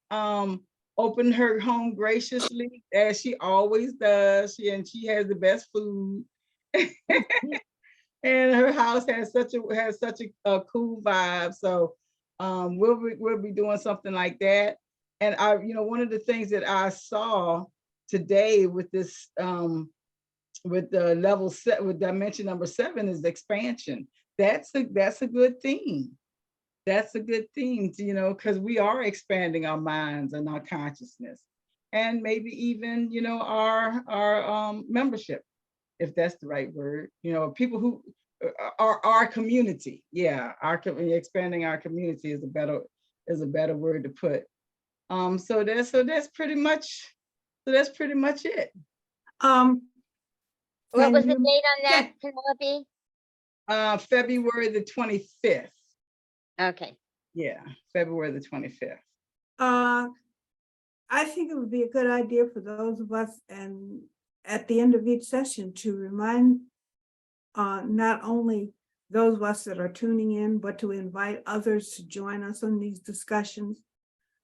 opened her home graciously, as she always does. She has the best food. And her house has such a cool vibe. So we'll be doing something like that. And one of the things that I saw today with this with the level set with dimension number 7 is expansion. That's a good theme. That's a good theme, because we are expanding our minds and our consciousness, and maybe even our membership, if that's the right word. People who our community. Yeah, expanding our community is a better word to put. So that's pretty much it. What Can was the you- date on that, can- Penelope? February the 25th. Okay, Yeah, February the 25th. I think it would be a good idea for those of us and at the end of each session to remind not only those of us that are tuning in, but to invite others to join us on these discussions.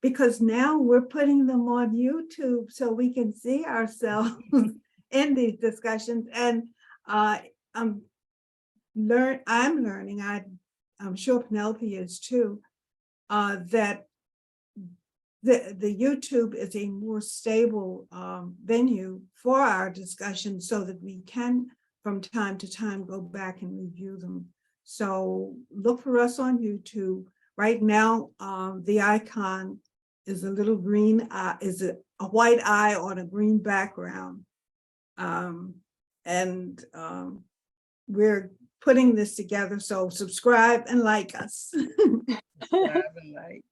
Because now we're putting them on YouTube so we can see ourselves in these discussions. And I'm learning, I'm sure Penelope is too, that the YouTube is a more stable venue for our discussion so that we can from time to time go back and review them. So look for us on YouTube. Right now, the icon is a little green, is a white eye on a green background. We're putting this together, so subscribe and like us.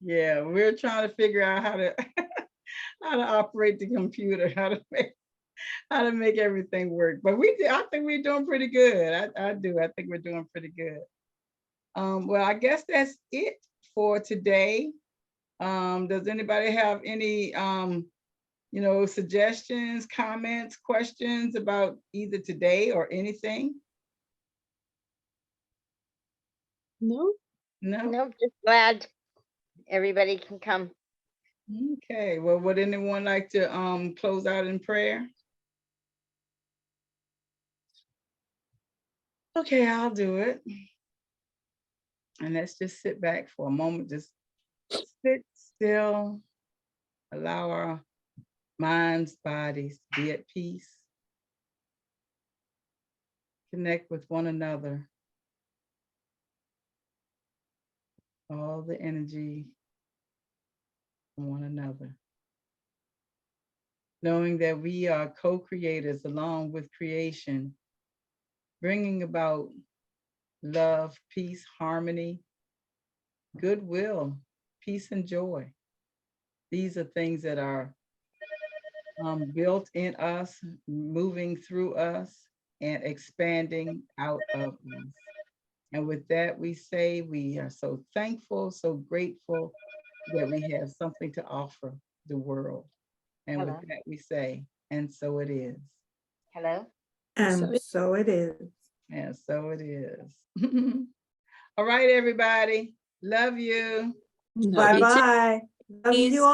Yeah, we're trying to figure out how to how to operate the computer, how to make everything work. But I think we're doing pretty good. I do. I think we're doing pretty good. Well, I guess that's it for today. Does anybody have any suggestions, comments, questions about either today or anything? No? No? nope, just glad everybody can come. Okay, well, would anyone like to close out in prayer? Okay, I'll do it. And let's just sit back for a moment, just sit still, allow our minds, bodies to be at peace. Connect with one another. All the energy from one another. Knowing that we are co-creators along with creation, bringing about love, peace, harmony, goodwill, peace and joy. These are things that are built in us, moving through us, and expanding out of us. And with that, we say we are so thankful, so grateful that we have something to offer the world. And Hello. with that, we say, and so it is. Hello? And so it is. And so it is. All right, everybody. Love you. Love you too. Bye-bye. Love Peace. you all.